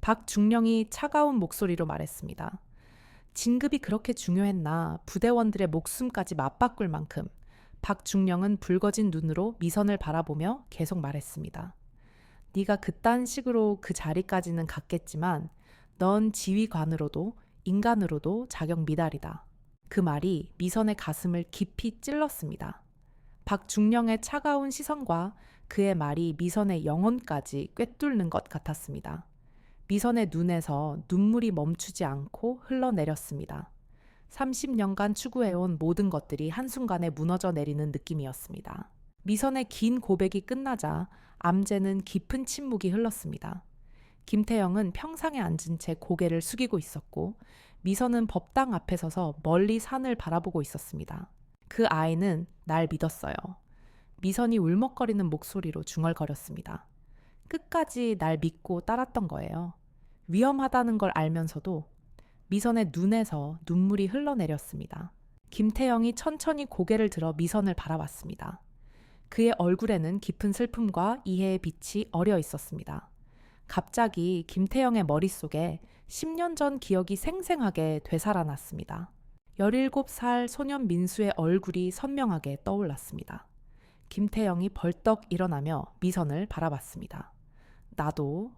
박중령이 차가운 목소리로 말했습니다. 진급이 그렇게 중요했나 부대원들의 목숨까지 맞바꿀 만큼. 박중령은 붉어진 눈으로 미선을 바라보며 계속 말했습니다. 네가 그딴 식으로 그 자리까지는 갔겠지만 넌 지휘관으로도 인간으로도 자격 미달이다. 그 말이 미선의 가슴을 깊이 찔렀습니다. 박중령의 차가운 시선과 그의 말이 미선의 영혼까지 꿰뚫는 것 같았습니다. 미선의 눈에서 눈물이 멈추지 않고 흘러내렸습니다. 30년간 추구해온 모든 것들이 한순간에 무너져 내리는 느낌이었습니다. 미선의 긴 고백이 끝나자 암제는 깊은 침묵이 흘렀습니다. 김태영은 평상에 앉은 채 고개를 숙이고 있었고 미선은 법당 앞에 서서 멀리 산을 바라보고 있었습니다. 그 아이는 날 믿었어요. 미선이 울먹거리는 목소리로 중얼거렸습니다. 끝까지 날 믿고 따랐던 거예요. 위험하다는 걸 알면서도. 미선의 눈에서 눈물이 흘러내렸습니다. 김태영이 천천히 고개를 들어 미선을 바라봤습니다. 그의 얼굴에는 깊은 슬픔과 이해의 빛이 어려 있었습니다. 갑자기 김태영의 머릿속에 10년 전 기억이 생생하게 되살아났습니다. 17살 소년 민수의 얼굴이 선명하게 떠올랐습니다. 김태영이 벌떡 일어나며 미선을 바라봤습니다. 나도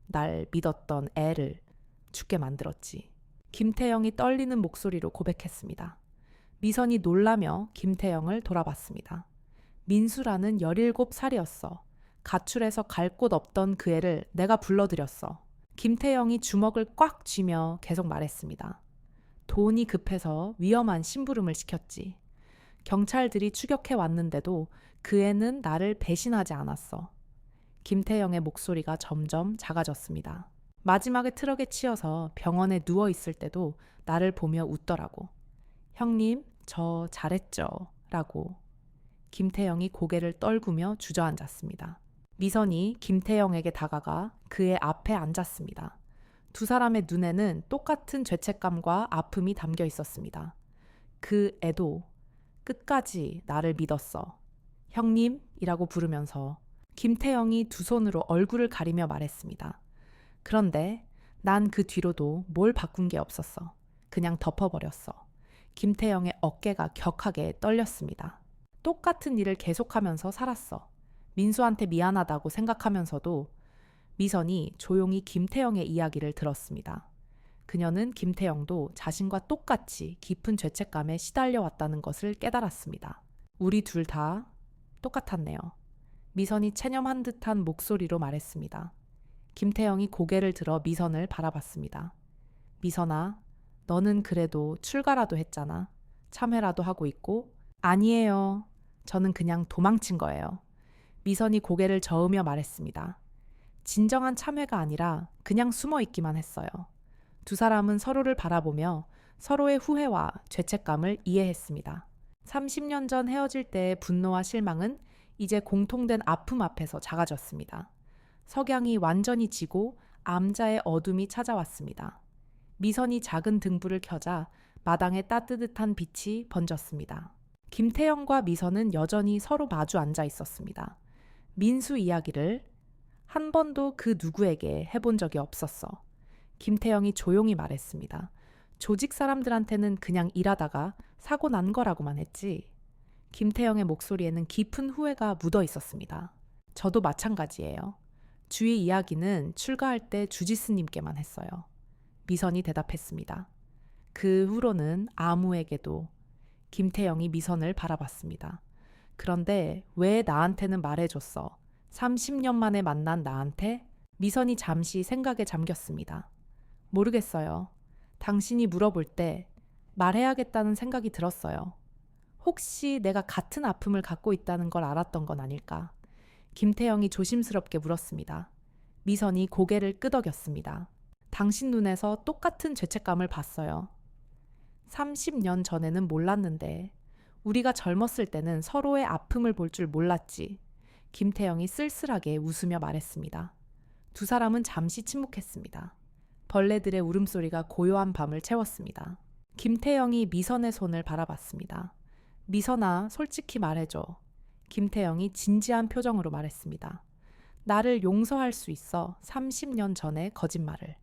날 믿었던 애를 죽게 만들었지. 김태영이 떨리는 목소리로 고백했습니다. 미선이 놀라며 김태영을 돌아봤습니다. 민수라는 17살이었어. 가출해서 갈 곳 없던 그 애를 내가 불러들였어. 김태영이 주먹을 꽉 쥐며 계속 말했습니다. 돈이 급해서 위험한 심부름을 시켰지. 경찰들이 추격해 왔는데도 그 애는 나를 배신하지 않았어. 김태영의 목소리가 점점 작아졌습니다. 마지막에 트럭에 치여서 병원에 누워있을 때도 나를 보며 웃더라고. 형님, 저 잘했죠? 라고. 김태영이 고개를 떨구며 주저앉았습니다. 미선이 김태영에게 다가가 그의 앞에 앉았습니다. 두 사람의 눈에는 똑같은 죄책감과 아픔이 담겨 있었습니다. 그 애도 끝까지 나를 믿었어. 형님이라고 부르면서 김태영이 두 손으로 얼굴을 가리며 말했습니다. 그런데 난 그 뒤로도 뭘 바꾼 게 없었어. 그냥 덮어버렸어. 김태영의 어깨가 격하게 떨렸습니다. 똑같은 일을 계속하면서 살았어. 민수한테 미안하다고 생각하면서도 미선이 조용히 김태영의 이야기를 들었습니다. 그녀는 김태영도 자신과 똑같이 깊은 죄책감에 시달려 왔다는 것을 깨달았습니다. 우리 둘 다 똑같았네요. 미선이 체념한 듯한 목소리로 말했습니다. 김태영이 고개를 들어 미선을 바라봤습니다. 미선아, 너는 그래도 출가라도 했잖아. 참회라도 하고 있고. 아니에요. 저는 그냥 도망친 거예요. 미선이 고개를 저으며 말했습니다. 진정한 참회가 아니라 그냥 숨어 있기만 했어요. 두 사람은 서로를 바라보며 서로의 후회와 죄책감을 이해했습니다. 30년 전 헤어질 때의 분노와 실망은 이제 공통된 아픔 앞에서 작아졌습니다. 석양이 완전히 지고 암자의 어둠이 찾아왔습니다. 미선이 작은 등불을 켜자 마당에 따뜻한 빛이 번졌습니다. 김태영과 미선은 여전히 서로 마주 앉아 있었습니다. 민수 이야기를 한 번도 그 누구에게 해본 적이 없었어. 김태영이 조용히 말했습니다. 조직 사람들한테는 그냥 일하다가 사고 난 거라고만 했지. 김태영의 목소리에는 깊은 후회가 묻어 있었습니다. 저도 마찬가지예요. 주위 이야기는 출가할 때 주지스님께만 했어요. 미선이 대답했습니다. 그 후로는 아무에게도. 김태영이 미선을 바라봤습니다. 그런데 왜 나한테는 말해줬어? 30년 만에 만난 나한테? 미선이 잠시 생각에 잠겼습니다. 모르겠어요. 당신이 물어볼 때 말해야겠다는 생각이 들었어요. 혹시 내가 같은 아픔을 갖고 있다는 걸 알았던 건 아닐까? 김태영이 조심스럽게 물었습니다. 미선이 고개를 끄덕였습니다. 당신 눈에서 똑같은 죄책감을 봤어요. 30년 전에는 몰랐는데 우리가 젊었을 때는 서로의 아픔을 볼 줄 몰랐지. 김태영이 쓸쓸하게 웃으며 말했습니다. 두 사람은 잠시 침묵했습니다. 벌레들의 울음소리가 고요한 밤을 채웠습니다. 김태영이 미선의 손을 바라봤습니다. 미선아, 솔직히 말해줘. 김태영이 진지한 표정으로 말했습니다. 나를 용서할 수 있어. 30년 전의 거짓말을.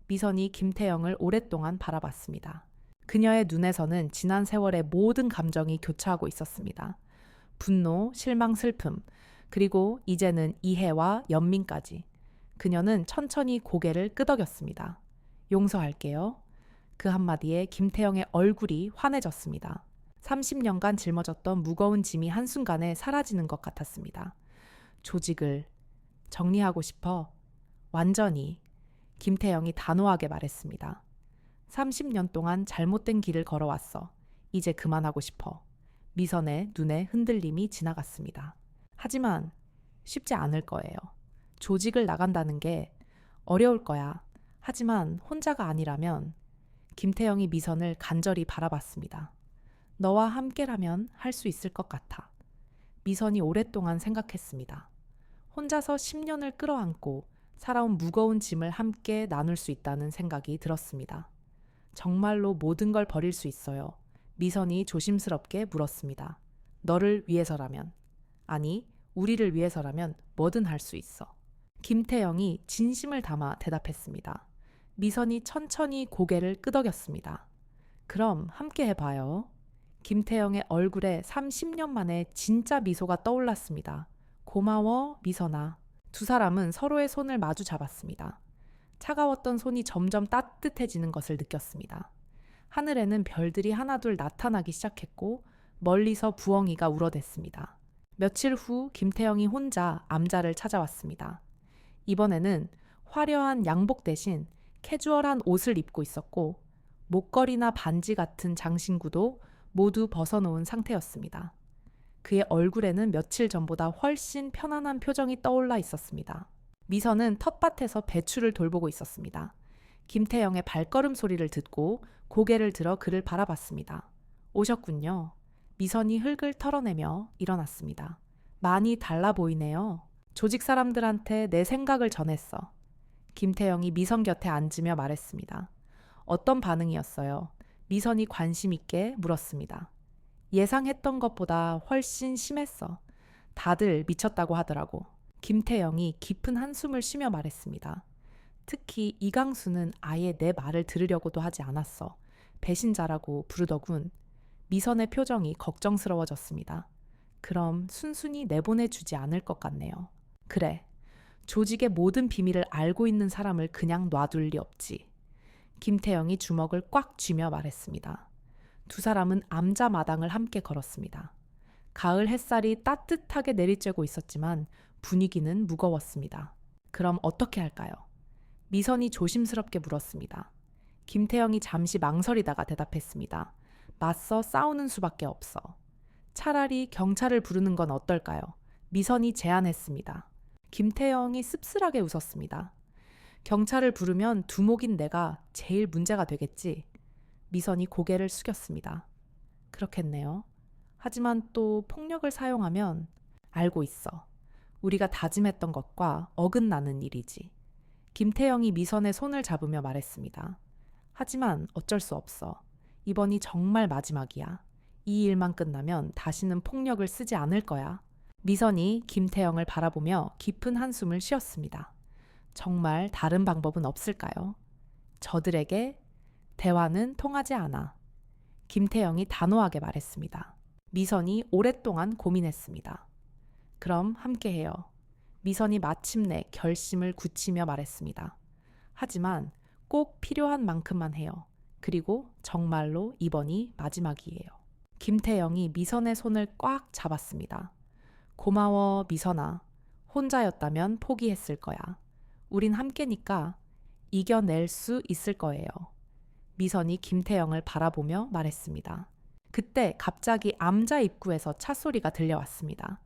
미선이 김태영을 오랫동안 바라봤습니다. 그녀의 눈에서는 지난 세월의 모든 감정이 교차하고 있었습니다. 분노, 실망, 슬픔, 그리고 이제는 이해와 연민까지. 그녀는 천천히 고개를 끄덕였습니다. 용서할게요. 그 한마디에 김태영의 얼굴이 환해졌습니다. 30년간 짊어졌던 무거운 짐이 한순간에 사라지는 것 같았습니다. 조직을 정리하고 싶어. 완전히. 김태영이 단호하게 말했습니다. 30년 동안 잘못된 길을 걸어왔어. 이제 그만하고 싶어. 미선의 눈에 흔들림이 지나갔습니다. 하지만 쉽지 않을 거예요. 조직을 나간다는 게 어려울 거야. 하지만 혼자가 아니라면. 김태영이 미선을 간절히 바라봤습니다. 너와 함께라면 할 수 있을 것 같아. 미선이 오랫동안 생각했습니다. 혼자서 10년을 끌어안고 살아온 무거운 짐을 함께 나눌 수 있다는 생각이 들었습니다. 정말로 모든 걸 버릴 수 있어요. 미선이 조심스럽게 물었습니다. 너를 위해서라면. 아니, 우리를 위해서라면 뭐든 할 수 있어. 김태영이 진심을 담아 대답했습니다. 미선이 천천히 고개를 끄덕였습니다. 그럼 함께 해봐요. 김태영의 얼굴에 30년 만에 진짜 미소가 떠올랐습니다. 고마워, 미선아. 두 사람은 서로의 손을 마주 잡았습니다. 차가웠던 손이 점점 따뜻해지는 것을 느꼈습니다. 하늘에는 별들이 하나둘 나타나기 시작했고 멀리서 부엉이가 울어댔습니다. 며칠 후 김태영이 혼자 암자를 찾아왔습니다. 이번에는 화려한 양복 대신 캐주얼한 옷을 입고 있었고 목걸이나 반지 같은 장신구도 모두 벗어놓은 상태였습니다. 그의 얼굴에는 며칠 전보다 훨씬 편안한 표정이 떠올라 있었습니다. 미선은 텃밭에서 배추를 돌보고 있었습니다. 김태영의 발걸음 소리를 듣고 고개를 들어 그를 바라봤습니다. 오셨군요. 미선이 흙을 털어내며 일어났습니다. 많이 달라 보이네요. 조직 사람들한테 내 생각을 전했어. 김태영이 미선 곁에 앉으며 말했습니다. 어떤 반응이었어요? 미선이 관심 있게 물었습니다. 예상했던 것보다 훨씬 심했어. 다들 미쳤다고 하더라고. 김태영이 깊은 한숨을 쉬며 말했습니다. 특히 이강수는 아예 내 말을 들으려고도 하지 않았어. 배신자라고 부르더군. 미선의 표정이 걱정스러워졌습니다. 그럼 순순히 내보내주지 않을 것 같네요. 그래. 조직의 모든 비밀을 알고 있는 사람을 그냥 놔둘 리 없지. 김태영이 주먹을 꽉 쥐며 말했습니다. 두 사람은 암자마당을 함께 걸었습니다. 가을 햇살이 따뜻하게 내리쬐고 있었지만 분위기는 무거웠습니다. 그럼 어떻게 할까요? 미선이 조심스럽게 물었습니다. 김태영이 잠시 망설이다가 대답했습니다. 맞서 싸우는 수밖에 없어. 차라리 경찰을 부르는 건 어떨까요? 미선이 제안했습니다. 김태영이 씁쓸하게 웃었습니다. 경찰을 부르면 두목인 내가 제일 문제가 되겠지. 미선이 고개를 숙였습니다. 그렇겠네요. 하지만 또 폭력을 사용하면 알고 있어. 우리가 다짐했던 것과 어긋나는 일이지. 김태영이 미선의 손을 잡으며 말했습니다. 하지만 어쩔 수 없어. 이번이 정말 마지막이야. 이 일만 끝나면 다시는 폭력을 쓰지 않을 거야. 미선이 김태영을 바라보며 깊은 한숨을 쉬었습니다. 정말 다른 방법은 없을까요? 저들에게 대화는 통하지 않아. 김태영이 단호하게 말했습니다. 미선이 오랫동안 고민했습니다. 그럼 함께해요. 미선이 마침내 결심을 굳히며 말했습니다. 하지만 꼭 필요한 만큼만 해요. 그리고 정말로 이번이 마지막이에요. 김태영이 미선의 손을 꽉 잡았습니다. 고마워, 미선아. 혼자였다면 포기했을 거야. 우린 함께니까 이겨낼 수 있을 거예요. 미선이 김태영을 바라보며 말했습니다. 그때 갑자기 암자 입구에서 찻소리가 들려왔습니다.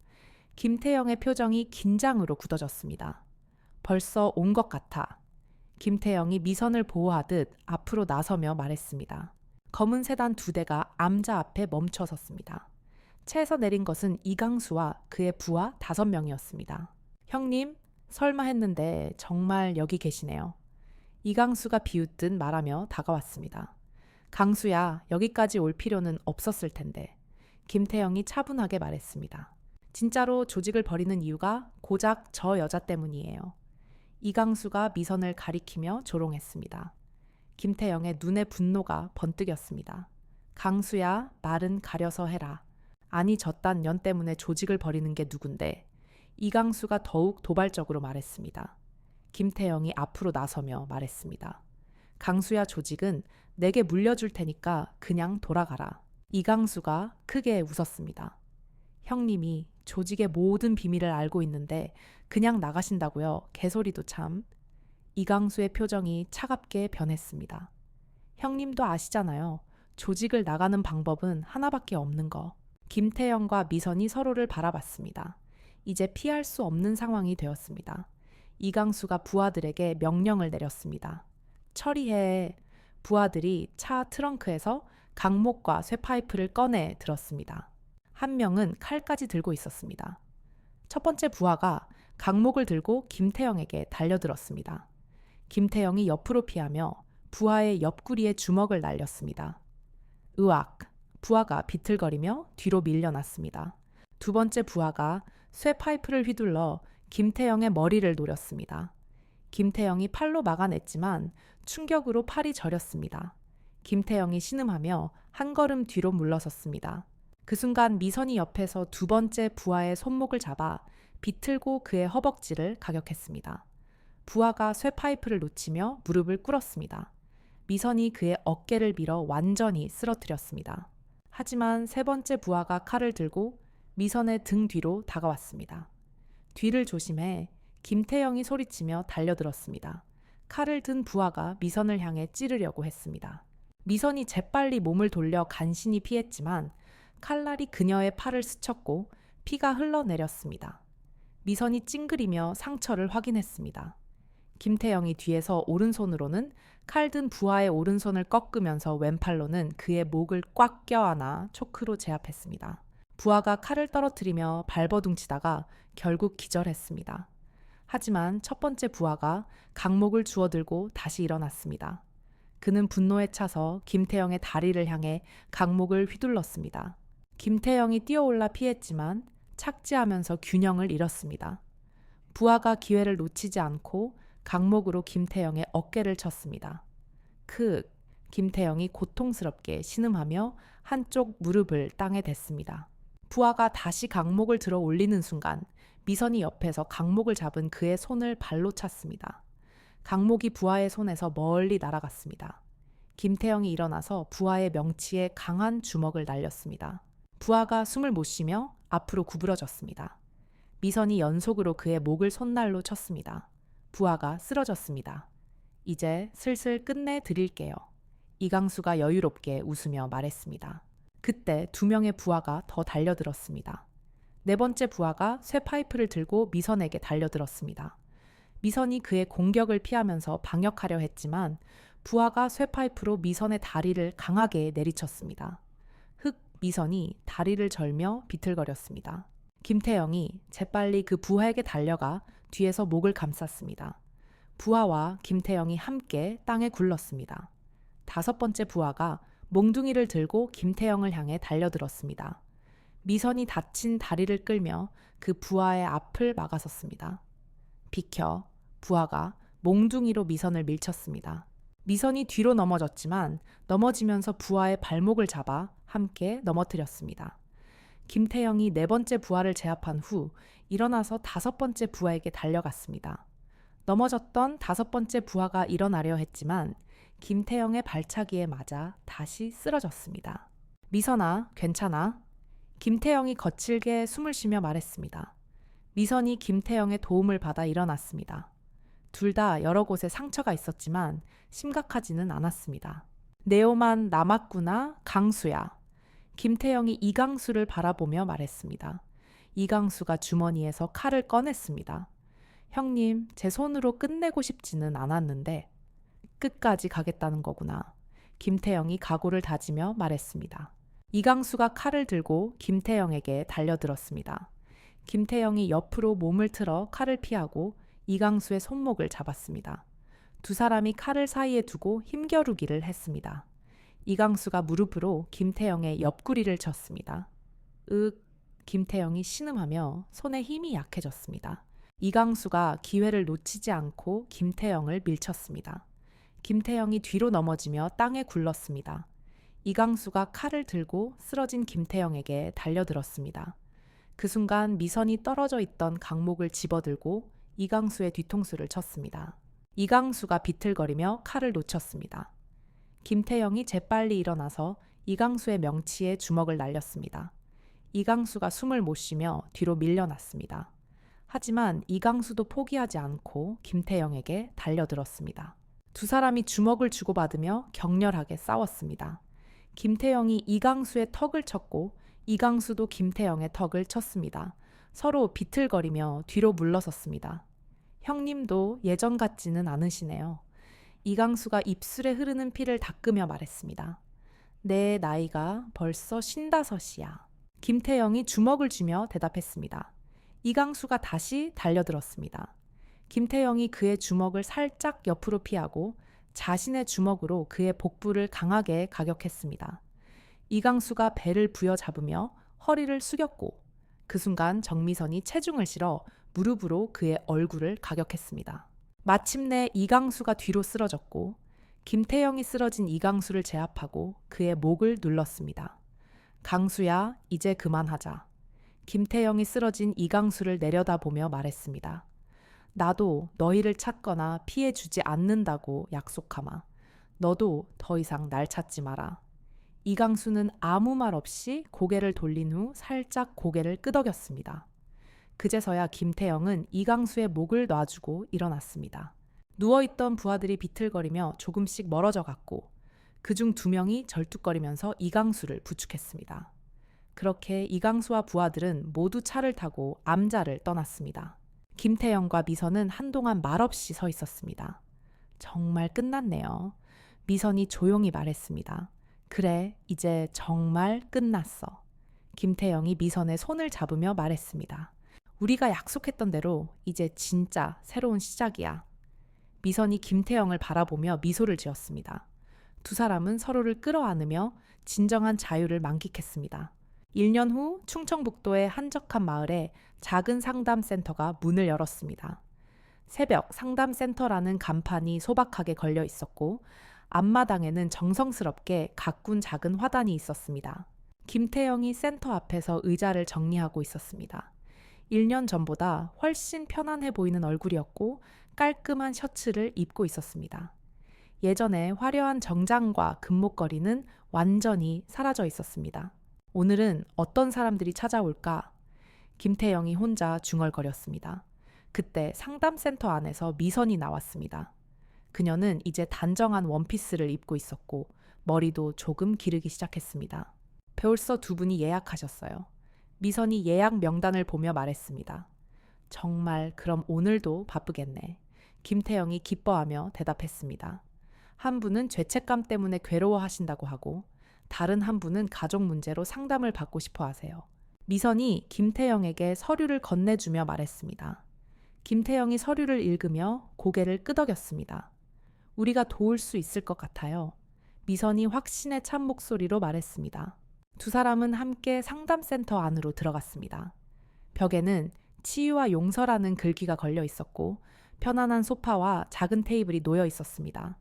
김태영의 표정이 긴장으로 굳어졌습니다. 벌써 온 것 같아. 김태영이 미선을 보호하듯 앞으로 나서며 말했습니다. 검은 세단 2대가 암자 앞에 멈춰 섰습니다. 차에서 내린 것은 이강수와 그의 부하 5명이었습니다. 형님, 설마 했는데 정말 여기 계시네요. 이강수가 비웃듯 말하며 다가왔습니다. 강수야, 여기까지 올 필요는 없었을 텐데. 김태영이 차분하게 말했습니다. 진짜로 조직을 버리는 이유가 고작 저 여자 때문이에요. 이강수가 미선을 가리키며 조롱했습니다. 김태영의 눈에 분노가 번뜩였습니다. 강수야, 말은 가려서 해라. 아니 저딴 년 때문에 조직을 버리는 게 누군데. 이강수가 더욱 도발적으로 말했습니다. 김태영이 앞으로 나서며 말했습니다. 강수야, 조직은 내게 물려줄 테니까 그냥 돌아가라. 이강수가 크게 웃었습니다. 형님이 조직의 모든 비밀을 알고 있는데 그냥 나가신다고요? 개소리도 참. 이강수의 표정이 차갑게 변했습니다. 형님도 아시잖아요. 조직을 나가는 방법은 하나밖에 없는 거. 김태영과 미선이 서로를 바라봤습니다. 이제 피할 수 없는 상황이 되었습니다. 이강수가 부하들에게 명령을 내렸습니다. 처리해. 부하들이 차 트렁크에서 강목과 쇠파이프를 꺼내 들었습니다. 한 명은 칼까지 들고 있었습니다. 첫 번째 부하가 강목을 들고 김태영에게 달려들었습니다. 김태영이 옆으로 피하며 부하의 옆구리에 주먹을 날렸습니다. 으악! 부하가 비틀거리며 뒤로 밀려났습니다. 두 번째 부하가 쇠파이프를 휘둘러 김태영의 머리를 노렸습니다. 김태영이 팔로 막아냈지만 충격으로 팔이 저렸습니다. 김태영이 신음하며 한 걸음 뒤로 물러섰습니다. 그 순간 미선이 옆에서 두 번째 부하의 손목을 잡아 비틀고 그의 허벅지를 가격했습니다. 부하가 쇠파이프를 놓치며 무릎을 꿇었습니다. 미선이 그의 어깨를 밀어 완전히 쓰러뜨렸습니다. 하지만 세 번째 부하가 칼을 들고 미선의 등 뒤로 다가왔습니다. 뒤를 조심해. 김태영이 소리치며 달려들었습니다. 칼을 든 부하가 미선을 향해 찌르려고 했습니다. 미선이 재빨리 몸을 돌려 간신히 피했지만 칼날이 그녀의 팔을 스쳤고 피가 흘러내렸습니다. 미선이 찡그리며 상처를 확인했습니다. 김태영이 뒤에서 오른손으로는 칼 든 부하의 오른손을 꺾으면서 왼팔로는 그의 목을 꽉 껴안아 초크로 제압했습니다. 부하가 칼을 떨어뜨리며 발버둥치다가 결국 기절했습니다. 하지만 첫 번째 부하가 강목을 주워들고 다시 일어났습니다. 그는 분노에 차서 김태영의 다리를 향해 강목을 휘둘렀습니다. 김태영이 뛰어올라 피했지만 착지하면서 균형을 잃었습니다. 부하가 기회를 놓치지 않고 강목으로 김태영의 어깨를 쳤습니다. 김태영이 고통스럽게 신음하며 한쪽 무릎을 땅에 댔습니다. 부하가 다시 강목을 들어 올리는 순간 미선이 옆에서 강목을 잡은 그의 손을 발로 찼습니다. 강목이 부하의 손에서 멀리 날아갔습니다. 김태영이 일어나서 부하의 명치에 강한 주먹을 날렸습니다. 부하가 숨을 못 쉬며 앞으로 구부러졌습니다. 미선이 연속으로 그의 목을 손날로 쳤습니다. 부하가 쓰러졌습니다. 이제 슬슬 끝내 드릴게요. 이강수가 여유롭게 웃으며 말했습니다. 그때 2명의 부하가 더 달려들었습니다. 4번째 부하가 쇠파이프를 들고 미선에게 달려들었습니다. 미선이 그의 공격을 피하면서 방역하려 했지만 부하가 쇠파이프로 미선의 다리를 강하게 내리쳤습니다. 미선이 다리를 절며 비틀거렸습니다. 김태영이 재빨리 그 부하에게 달려가 뒤에서 목을 감쌌습니다. 부하와 김태영이 함께 땅에 굴렀습니다. 5번째 부하가 몽둥이를 들고 김태영을 향해 달려들었습니다. 미선이 다친 다리를 끌며 그 부하의 앞을 막아섰습니다. 비켜, 부하가 몽둥이로 미선을 밀쳤습니다. 미선이 뒤로 넘어졌지만 넘어지면서 부하의 발목을 잡아 함께 넘어뜨렸습니다. 김태영이 4번째 부하를 제압한 후 일어나서 5번째 부하에게 달려갔습니다. 넘어졌던 5번째 부하가 일어나려 했지만 김태영의 발차기에 맞아 다시 쓰러졌습니다. 미선아, 괜찮아? 김태영이 거칠게 숨을 쉬며 말했습니다. 미선이 김태영의 도움을 받아 일어났습니다. 둘 다 여러 곳에 상처가 있었지만 심각하지는 않았습니다. 네오만 남았구나, 강수야. 김태영이 이강수를 바라보며 말했습니다. 이강수가 주머니에서 칼을 꺼냈습니다. 형님, 제 손으로 끝내고 싶지는 않았는데 끝까지 가겠다는 거구나. 김태영이 각오를 다지며 말했습니다. 이강수가 칼을 들고 김태영에게 달려들었습니다. 김태영이 옆으로 몸을 틀어 칼을 피하고 이강수의 손목을 잡았습니다. 2 사람이 칼을 사이에 두고 힘겨루기를 했습니다. 이강수가 무릎으로 김태영의 옆구리를 쳤습니다. 김태영이 신음하며 손에 힘이 약해졌습니다. 이강수가 기회를 놓치지 않고 김태영을 밀쳤습니다. 김태영이 뒤로 넘어지며 땅에 굴렀습니다. 이강수가 칼을 들고 쓰러진 김태영에게 달려들었습니다. 그 순간 미선이 떨어져 있던 강목을 집어들고 이강수의 뒤통수를 쳤습니다. 이강수가 비틀거리며 칼을 놓쳤습니다. 김태영이 재빨리 일어나서 이강수의 명치에 주먹을 날렸습니다. 이강수가 숨을 못 쉬며 뒤로 밀려났습니다. 하지만 이강수도 포기하지 않고 김태영에게 달려들었습니다. 2 사람이 주먹을 주고받으며 격렬하게 싸웠습니다. 김태영이 이강수의 턱을 쳤고 이강수도 김태영의 턱을 쳤습니다. 서로 비틀거리며 뒤로 물러섰습니다. 형님도 예전 같지는 않으시네요. 이강수가 입술에 흐르는 피를 닦으며 말했습니다. 내 나이가 벌써 55이야. 김태영이 주먹을 쥐며 대답했습니다. 이강수가 다시 달려들었습니다. 김태영이 그의 주먹을 살짝 옆으로 피하고 자신의 주먹으로 그의 복부를 강하게 가격했습니다. 이강수가 배를 부여잡으며 허리를 숙였고 그 순간 정미선이 체중을 실어 무릎으로 그의 얼굴을 가격했습니다. 마침내 이강수가 뒤로 쓰러졌고 김태영이 쓰러진 이강수를 제압하고 그의 목을 눌렀습니다. 강수야, 이제 그만하자. 김태영이 쓰러진 이강수를 내려다보며 말했습니다. 나도 너희를 찾거나 피해주지 않는다고 약속하마. 너도 더 이상 날 찾지 마라. 이강수는 아무 말 없이 고개를 돌린 후 살짝 고개를 끄덕였습니다. 그제서야 김태영은 이강수의 목을 놔주고 일어났습니다. 누워있던 부하들이 비틀거리며 조금씩 멀어져 갔고 그중 2명이 절뚝거리면서 이강수를 부축했습니다. 그렇게 이강수와 부하들은 모두 차를 타고 암자를 떠났습니다. 김태영과 미선은 한동안 말없이 서 있었습니다. 정말 끝났네요. 미선이 조용히 말했습니다. 그래, 이제 정말 끝났어. 김태영이 미선의 손을 잡으며 말했습니다. 우리가 약속했던 대로 이제 진짜 새로운 시작이야. 미선이 김태영을 바라보며 미소를 지었습니다. 2 사람은 서로를 끌어안으며 진정한 자유를 만끽했습니다. 1년 후 충청북도의 한적한 마을에 작은 상담센터가 문을 열었습니다. 새벽 상담센터라는 간판이 소박하게 걸려 있었고 앞마당에는 정성스럽게 가꾼 작은 화단이 있었습니다. 김태영이 센터 앞에서 의자를 정리하고 있었습니다. 1년 전보다 훨씬 편안해 보이는 얼굴이었고 깔끔한 셔츠를 입고 있었습니다. 예전에 화려한 정장과 금목걸이는 완전히 사라져 있었습니다. 오늘은 어떤 사람들이 찾아올까? 김태영이 혼자 중얼거렸습니다. 그때 상담센터 안에서 미선이 나왔습니다. 그녀는 이제 단정한 원피스를 입고 있었고 머리도 조금 기르기 시작했습니다. 벌써 두 분이 예약하셨어요. 미선이 예약 명단을 보며 말했습니다. 정말 그럼 오늘도 바쁘겠네. 김태영이 기뻐하며 대답했습니다. 한 분은 죄책감 때문에 괴로워하신다고 하고 다른 한 분은 가족 문제로 상담을 받고 싶어 하세요. 미선이 김태영에게 서류를 건네주며 말했습니다. 김태영이 서류를 읽으며 고개를 끄덕였습니다. 우리가 도울 수 있을 것 같아요. 미선이 확신에 찬 목소리로 말했습니다. 두 사람은 함께 상담센터 안으로 들어갔습니다. 벽에는 치유와 용서라는 글귀가 걸려 있었고 편안한 소파와 작은 테이블이 놓여 있었습니다.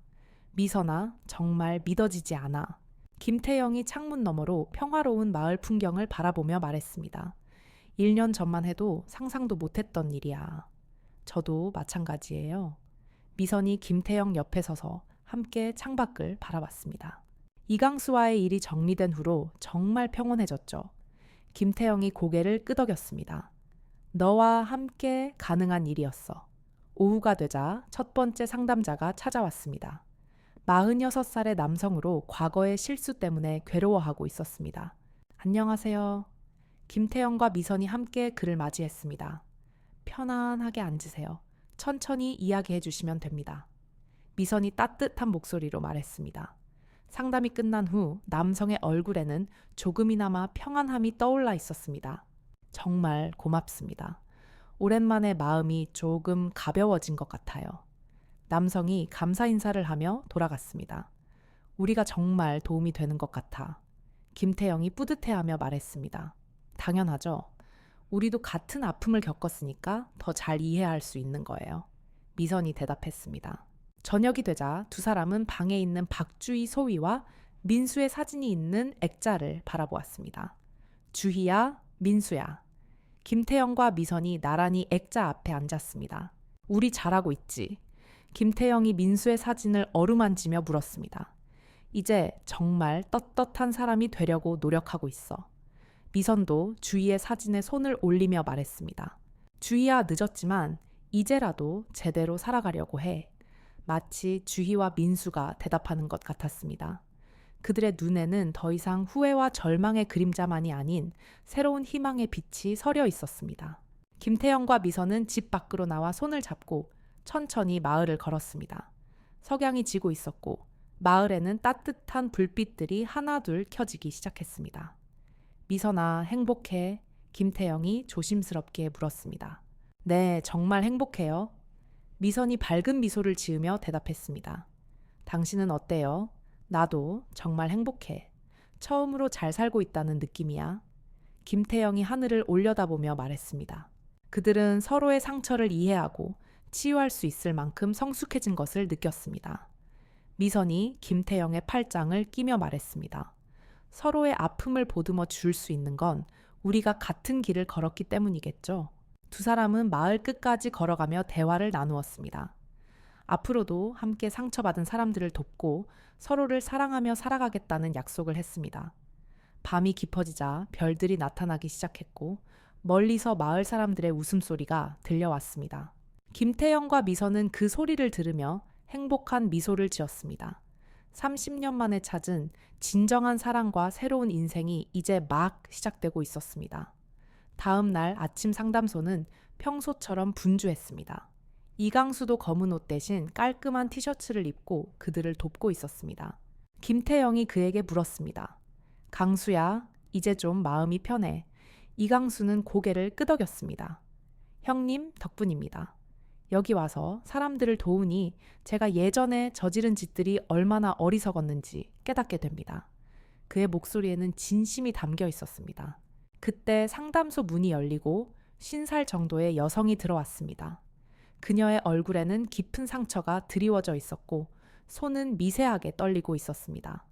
미선아, 정말 믿어지지 않아. 김태영이 창문 너머로 평화로운 마을 풍경을 바라보며 말했습니다. 1년 전만 해도 상상도 못했던 일이야. 저도 마찬가지예요. 미선이 김태영 옆에 서서 함께 창밖을 바라봤습니다. 이강수와의 일이 정리된 후로 정말 평온해졌죠. 김태영이 고개를 끄덕였습니다. 너와 함께 가능한 일이었어. 오후가 되자 첫 번째 상담자가 찾아왔습니다. 46살의 남성으로 과거의 실수 때문에 괴로워하고 있었습니다. 안녕하세요. 김태영과 미선이 함께 그를 맞이했습니다. 편안하게 앉으세요. 천천히 이야기해 주시면 됩니다. 미선이 따뜻한 목소리로 말했습니다. 상담이 끝난 후 남성의 얼굴에는 조금이나마 평안함이 떠올라 있었습니다. 정말 고맙습니다. 오랜만에 마음이 조금 가벼워진 것 같아요. 남성이 감사 인사를 하며 돌아갔습니다. 우리가 정말 도움이 되는 것 같아. 김태영이 뿌듯해하며 말했습니다. 당연하죠. 우리도 같은 아픔을 겪었으니까 더 잘 이해할 수 있는 거예요. 미선이 대답했습니다. 저녁이 되자 두 사람은 방에 있는 박주희 소위와 민수의 사진이 있는 액자를 바라보았습니다. 주희야, 민수야. 김태영과 미선이 나란히 액자 앞에 앉았습니다. 우리 잘하고 있지? 김태영이 민수의 사진을 어루만지며 물었습니다. 이제 정말 떳떳한 사람이 되려고 노력하고 있어. 미선도 주희의 사진에 손을 올리며 말했습니다. 주희야, 늦었지만 이제라도 제대로 살아가려고 해. 마치 주희와 민수가 대답하는 것 같았습니다. 그들의 눈에는 더 이상 후회와 절망의 그림자만이 아닌 새로운 희망의 빛이 서려 있었습니다. 김태영과 미선은 집 밖으로 나와 손을 잡고 천천히 마을을 걸었습니다. 석양이 지고 있었고 마을에는 따뜻한 불빛들이 하나둘 켜지기 시작했습니다. 미선아, 행복해? 김태영이 조심스럽게 물었습니다. 네, 정말 행복해요. 미선이 밝은 미소를 지으며 대답했습니다. 당신은 어때요? 나도 정말 행복해. 처음으로 잘 살고 있다는 느낌이야. 김태영이 하늘을 올려다보며 말했습니다. 그들은 서로의 상처를 이해하고 치유할 수 있을 만큼 성숙해진 것을 느꼈습니다. 미선이 김태영의 팔짱을 끼며 말했습니다. 서로의 아픔을 보듬어 줄 수 있는 건 우리가 같은 길을 걸었기 때문이겠죠. 두 사람은 마을 끝까지 걸어가며 대화를 나누었습니다. 앞으로도 함께 상처받은 사람들을 돕고 서로를 사랑하며 살아가겠다는 약속을 했습니다. 밤이 깊어지자 별들이 나타나기 시작했고 멀리서 마을 사람들의 웃음소리가 들려왔습니다. 김태영과 미선은 그 소리를 들으며 행복한 미소를 지었습니다. 30년 만에 찾은 진정한 사랑과 새로운 인생이 이제 막 시작되고 있었습니다. 다음 날 아침 상담소는 평소처럼 분주했습니다. 이강수도 검은 옷 대신 깔끔한 티셔츠를 입고 그들을 돕고 있었습니다. 김태영이 그에게 물었습니다. 강수야, 이제 좀 마음이 편해. 이강수는 고개를 끄덕였습니다. 형님 덕분입니다. 여기 와서 사람들을 도우니 제가 예전에 저지른 짓들이 얼마나 어리석었는지 깨닫게 됩니다. 그의 목소리에는 진심이 담겨 있었습니다. 그때 상담소 문이 열리고 50살 정도의 여성이 들어왔습니다. 그녀의 얼굴에는 깊은 상처가 드리워져 있었고 손은 미세하게 떨리고 있었습니다.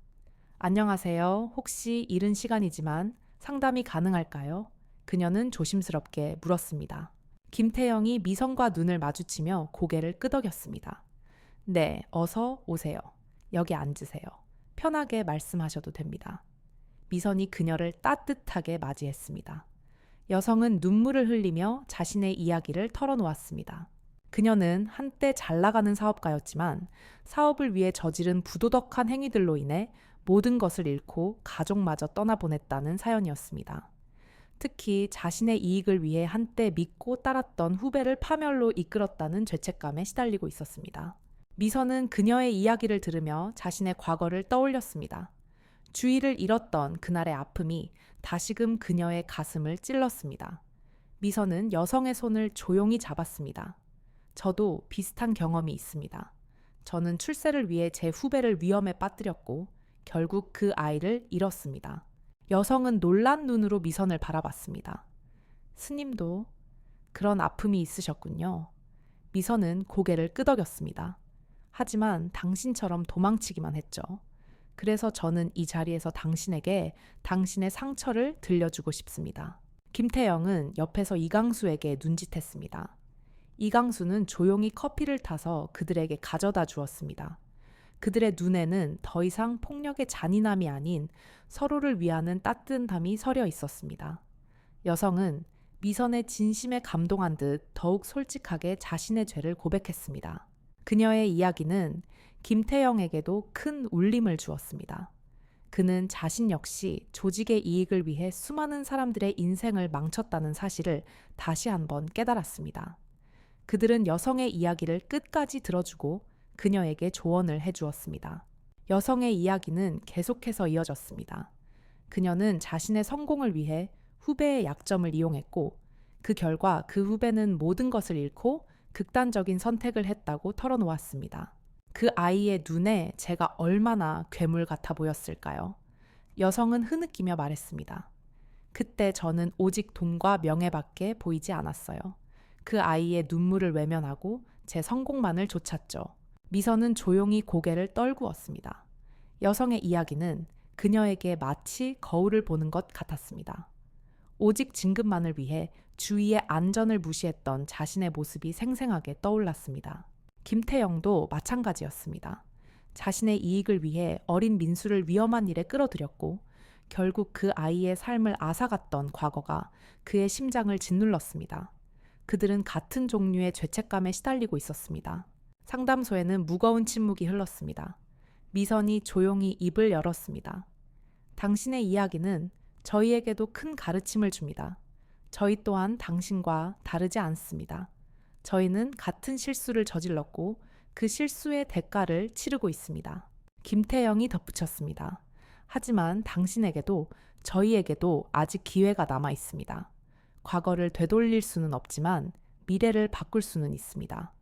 안녕하세요. 혹시 이른 시간이지만 상담이 가능할까요? 그녀는 조심스럽게 물었습니다. 김태영이 미선과 눈을 마주치며 고개를 끄덕였습니다. 네, 어서 오세요. 여기 앉으세요. 편하게 말씀하셔도 됩니다. 미선이 그녀를 따뜻하게 맞이했습니다. 여성은 눈물을 흘리며 자신의 이야기를 털어놓았습니다. 그녀는 한때 잘 나가는 사업가였지만 사업을 위해 저지른 부도덕한 행위들로 인해 모든 것을 잃고 가족마저 떠나보냈다는 사연이었습니다. 특히 자신의 이익을 위해 한때 믿고 따랐던 후배를 파멸로 이끌었다는 죄책감에 시달리고 있었습니다. 미선은 그녀의 이야기를 들으며 자신의 과거를 떠올렸습니다. 주의를 잃었던 그날의 아픔이 다시금 그녀의 가슴을 찔렀습니다. 미선은 여성의 손을 조용히 잡았습니다. 저도 비슷한 경험이 있습니다. 저는 출세를 위해 제 후배를 위험에 빠뜨렸고 결국 그 아이를 잃었습니다. 여성은 놀란 눈으로 미선을 바라봤습니다. 스님도 그런 아픔이 있으셨군요. 미선은 고개를 끄덕였습니다. 하지만 당신처럼 도망치기만 했죠. 그래서 저는 이 자리에서 당신에게 당신의 상처를 들려주고 싶습니다. 김태영은 옆에서 이강수에게 눈짓했습니다. 이강수는 조용히 커피를 타서 그들에게 가져다 주었습니다. 그들의 눈에는 더 이상 폭력의 잔인함이 아닌 서로를 위하는 따뜻함이 서려 있었습니다. 여성은 미선의 진심에 감동한 듯 더욱 솔직하게 자신의 죄를 고백했습니다. 그녀의 이야기는 김태영에게도 큰 울림을 주었습니다. 그는 자신 역시 조직의 이익을 위해 수많은 사람들의 인생을 망쳤다는 사실을 다시 한번 깨달았습니다. 그들은 여성의 이야기를 끝까지 들어주고 그녀에게 조언을 해주었습니다. 여성의 이야기는 계속해서 이어졌습니다. 그녀는 자신의 성공을 위해 후배의 약점을 이용했고 그 결과 그 후배는 모든 것을 잃고 극단적인 선택을 했다고 털어놓았습니다. 그 아이의 눈에 제가 얼마나 괴물 같아 보였을까요? 여성은 흐느끼며 말했습니다. 그때 저는 오직 돈과 명예밖에 보이지 않았어요. 그 아이의 눈물을 외면하고 제 성공만을 좇았죠. 미선은 조용히 고개를 떨구었습니다. 여성의 이야기는 그녀에게 마치 거울을 보는 것 같았습니다. 오직 진급만을 위해 주위의 안전을 무시했던 자신의 모습이 생생하게 떠올랐습니다. 김태영도 마찬가지였습니다. 자신의 이익을 위해 어린 민수를 위험한 일에 끌어들였고 결국 그 아이의 삶을 앗아갔던 과거가 그의 심장을 짓눌렀습니다. 그들은 같은 종류의 죄책감에 시달리고 있었습니다. 상담소에는 무거운 침묵이 흘렀습니다. 미선이 조용히 입을 열었습니다. 당신의 이야기는 저희에게도 큰 가르침을 줍니다. 저희 또한 당신과 다르지 않습니다. 저희는 같은 실수를 저질렀고 그 실수의 대가를 치르고 있습니다. 김태영이 덧붙였습니다. 하지만 당신에게도 저희에게도 아직 기회가 남아 있습니다. 과거를 되돌릴 수는 없지만 미래를 바꿀 수는 있습니다.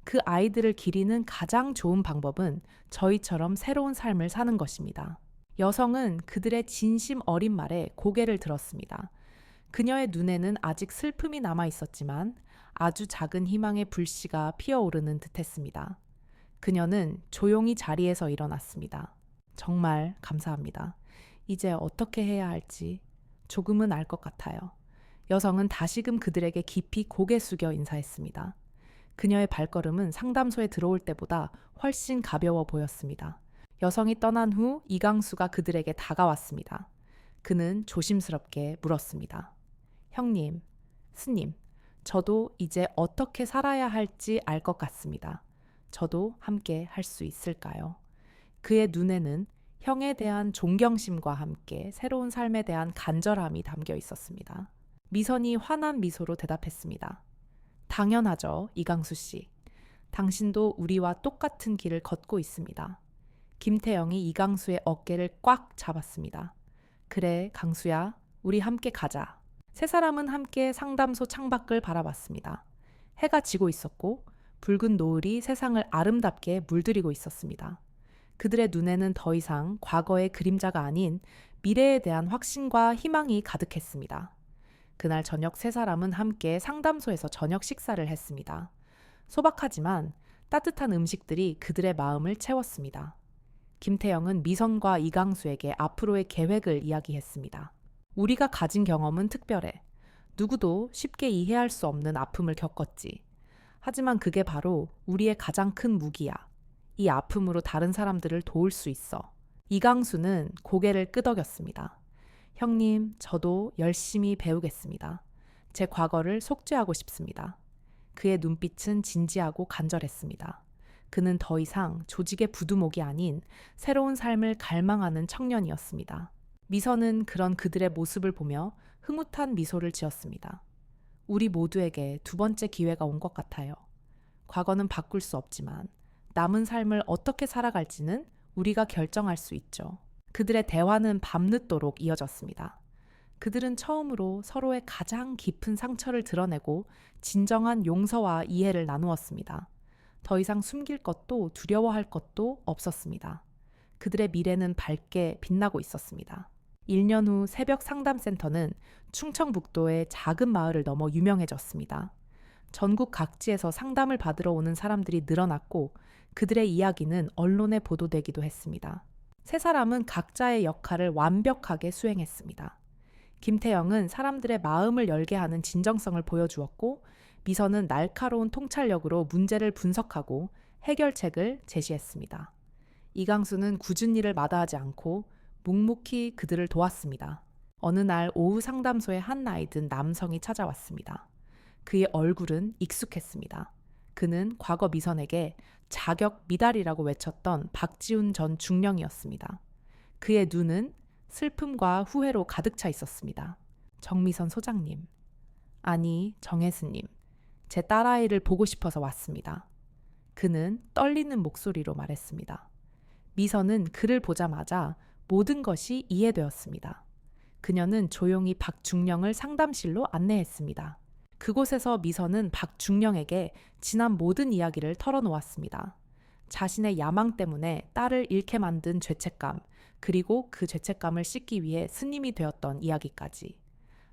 그 아이들을 기리는 가장 좋은 방법은 저희처럼 새로운 삶을 사는 것입니다. 여성은 그들의 진심 어린 말에 고개를 들었습니다. 그녀의 눈에는 아직 슬픔이 남아 있었지만 아주 작은 희망의 불씨가 피어오르는 듯했습니다. 그녀는 조용히 자리에서 일어났습니다. 정말 감사합니다. 이제 어떻게 해야 할지 조금은 알 것 같아요. 여성은 다시금 그들에게 깊이 고개 숙여 인사했습니다. 그녀의 발걸음은 상담소에 들어올 때보다 훨씬 가벼워 보였습니다. 여성이 떠난 후 이강수가 그들에게 다가왔습니다. 그는 조심스럽게 물었습니다. 형님, 스님, 저도 이제 어떻게 살아야 할지 알 것 같습니다. 저도 함께 할 수 있을까요? 그의 눈에는 형에 대한 존경심과 함께 새로운 삶에 대한 간절함이 담겨 있었습니다. 미선이 환한 미소로 대답했습니다. 당연하죠, 이강수 씨. 당신도 우리와 똑같은 길을 걷고 있습니다. 김태영이 이강수의 어깨를 꽉 잡았습니다. 그래, 강수야, 우리 함께 가자. 세 사람은 함께 상담소 창밖을 바라봤습니다. 해가 지고 있었고 붉은 노을이 세상을 아름답게 물들이고 있었습니다. 그들의 눈에는 더 이상 과거의 그림자가 아닌 미래에 대한 확신과 희망이 가득했습니다. 그날 저녁 세 사람은 함께 상담소에서 저녁 식사를 했습니다. 소박하지만 따뜻한 음식들이 그들의 마음을 채웠습니다. 김태영은 미선과 이강수에게 앞으로의 계획을 이야기했습니다. 우리가 가진 경험은 특별해. 누구도 쉽게 이해할 수 없는 아픔을 겪었지. 하지만 그게 바로 우리의 가장 큰 무기야. 이 아픔으로 다른 사람들을 도울 수 있어. 이강수는 고개를 끄덕였습니다. 형님, 저도 열심히 배우겠습니다. 제 과거를 속죄하고 싶습니다. 그의 눈빛은 진지하고 간절했습니다. 그는 더 이상 조직의 부두목이 아닌 새로운 삶을 갈망하는 청년이었습니다. 미선은 그런 그들의 모습을 보며 흐뭇한 미소를 지었습니다. 우리 모두에게 두 번째 기회가 온 것 같아요. 과거는 바꿀 수 없지만 남은 삶을 어떻게 살아갈지는 우리가 결정할 수 있죠. 그들의 대화는 밤늦도록 이어졌습니다. 그들은 처음으로 서로의 가장 깊은 상처를 드러내고 진정한 용서와 이해를 나누었습니다. 더 이상 숨길 것도 두려워할 것도 없었습니다. 그들의 미래는 밝게 빛나고 있었습니다. 1년 후 새벽 상담센터는 충청북도의 작은 마을을 넘어 유명해졌습니다. 전국 각지에서 상담을 받으러 오는 사람들이 늘어났고 그들의 이야기는 언론에 보도되기도 했습니다. 세 사람은 각자의 역할을 완벽하게 수행했습니다. 김태영은 사람들의 마음을 열게 하는 진정성을 보여주었고 미선은 날카로운 통찰력으로 문제를 분석하고 해결책을 제시했습니다. 이강수는 굳은 일을 마다하지 않고 묵묵히 그들을 도왔습니다. 어느 날 오후 상담소에 한 나이 든 남성이 찾아왔습니다. 그의 얼굴은 익숙했습니다. 그는 과거 미선에게 자격 미달이라고 외쳤던 박지훈 전 중령이었습니다. 그의 눈은 슬픔과 후회로 가득 차 있었습니다. 정미선 소장님, 아니 정혜수님, 제 딸아이를 보고 싶어서 왔습니다. 그는 떨리는 목소리로 말했습니다. 미선은 그를 보자마자 모든 것이 이해되었습니다. 그녀는 조용히 박중령을 상담실로 안내했습니다. 그곳에서 미선은 박중령에게 지난 모든 이야기를 털어놓았습니다. 자신의 야망 때문에 딸을 잃게 만든 죄책감, 그리고 그 죄책감을 씻기 위해 스님이 되었던 이야기까지.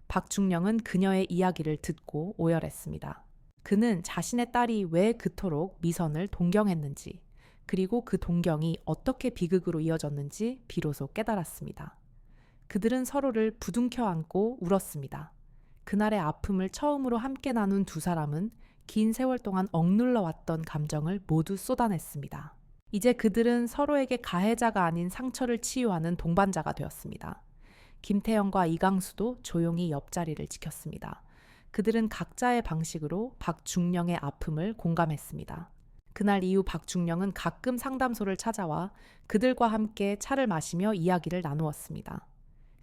박중령은 그녀의 이야기를 듣고 오열했습니다. 그는 자신의 딸이 왜 그토록 미선을 동경했는지, 그리고 그 동경이 어떻게 비극으로 이어졌는지 비로소 깨달았습니다. 그들은 서로를 부둥켜 안고 울었습니다. 그날의 아픔을 처음으로 함께 나눈 두 사람은 긴 세월 동안 억눌러 왔던 감정을 모두 쏟아냈습니다. 이제 그들은 서로에게 가해자가 아닌 상처를 치유하는 동반자가 되었습니다. 김태영과 이강수도 조용히 옆자리를 지켰습니다. 그들은 각자의 방식으로 박중령의 아픔을 공감했습니다. 그날 이후 박중령은 가끔 상담소를 찾아와 그들과 함께 차를 마시며 이야기를 나누었습니다.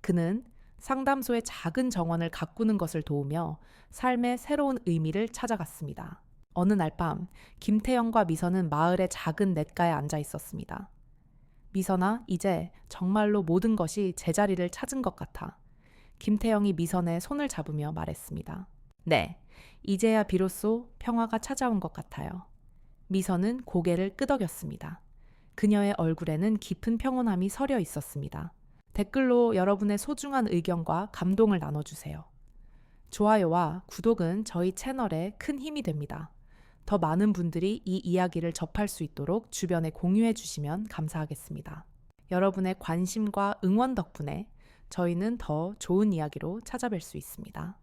그는 상담소의 작은 정원을 가꾸는 것을 도우며 삶의 새로운 의미를 찾아갔습니다. 어느 날 밤 김태영과 미선은 마을의 작은 냇가에 앉아 있었습니다. 미선아, 이제 정말로 모든 것이 제자리를 찾은 것 같아. 김태영이 미선의 손을 잡으며 말했습니다. 네, 이제야 비로소 평화가 찾아온 것 같아요. 미선은 고개를 끄덕였습니다. 그녀의 얼굴에는 깊은 평온함이 서려 있었습니다. 댓글로 여러분의 소중한 의견과 감동을 나눠주세요. 좋아요와 구독은 저희 채널에 큰 힘이 됩니다. 더 많은 분들이 이 이야기를 접할 수 있도록 주변에 공유해 주시면 감사하겠습니다. 여러분의 관심과 응원 덕분에 저희는 더 좋은 이야기로 찾아뵐 수 있습니다.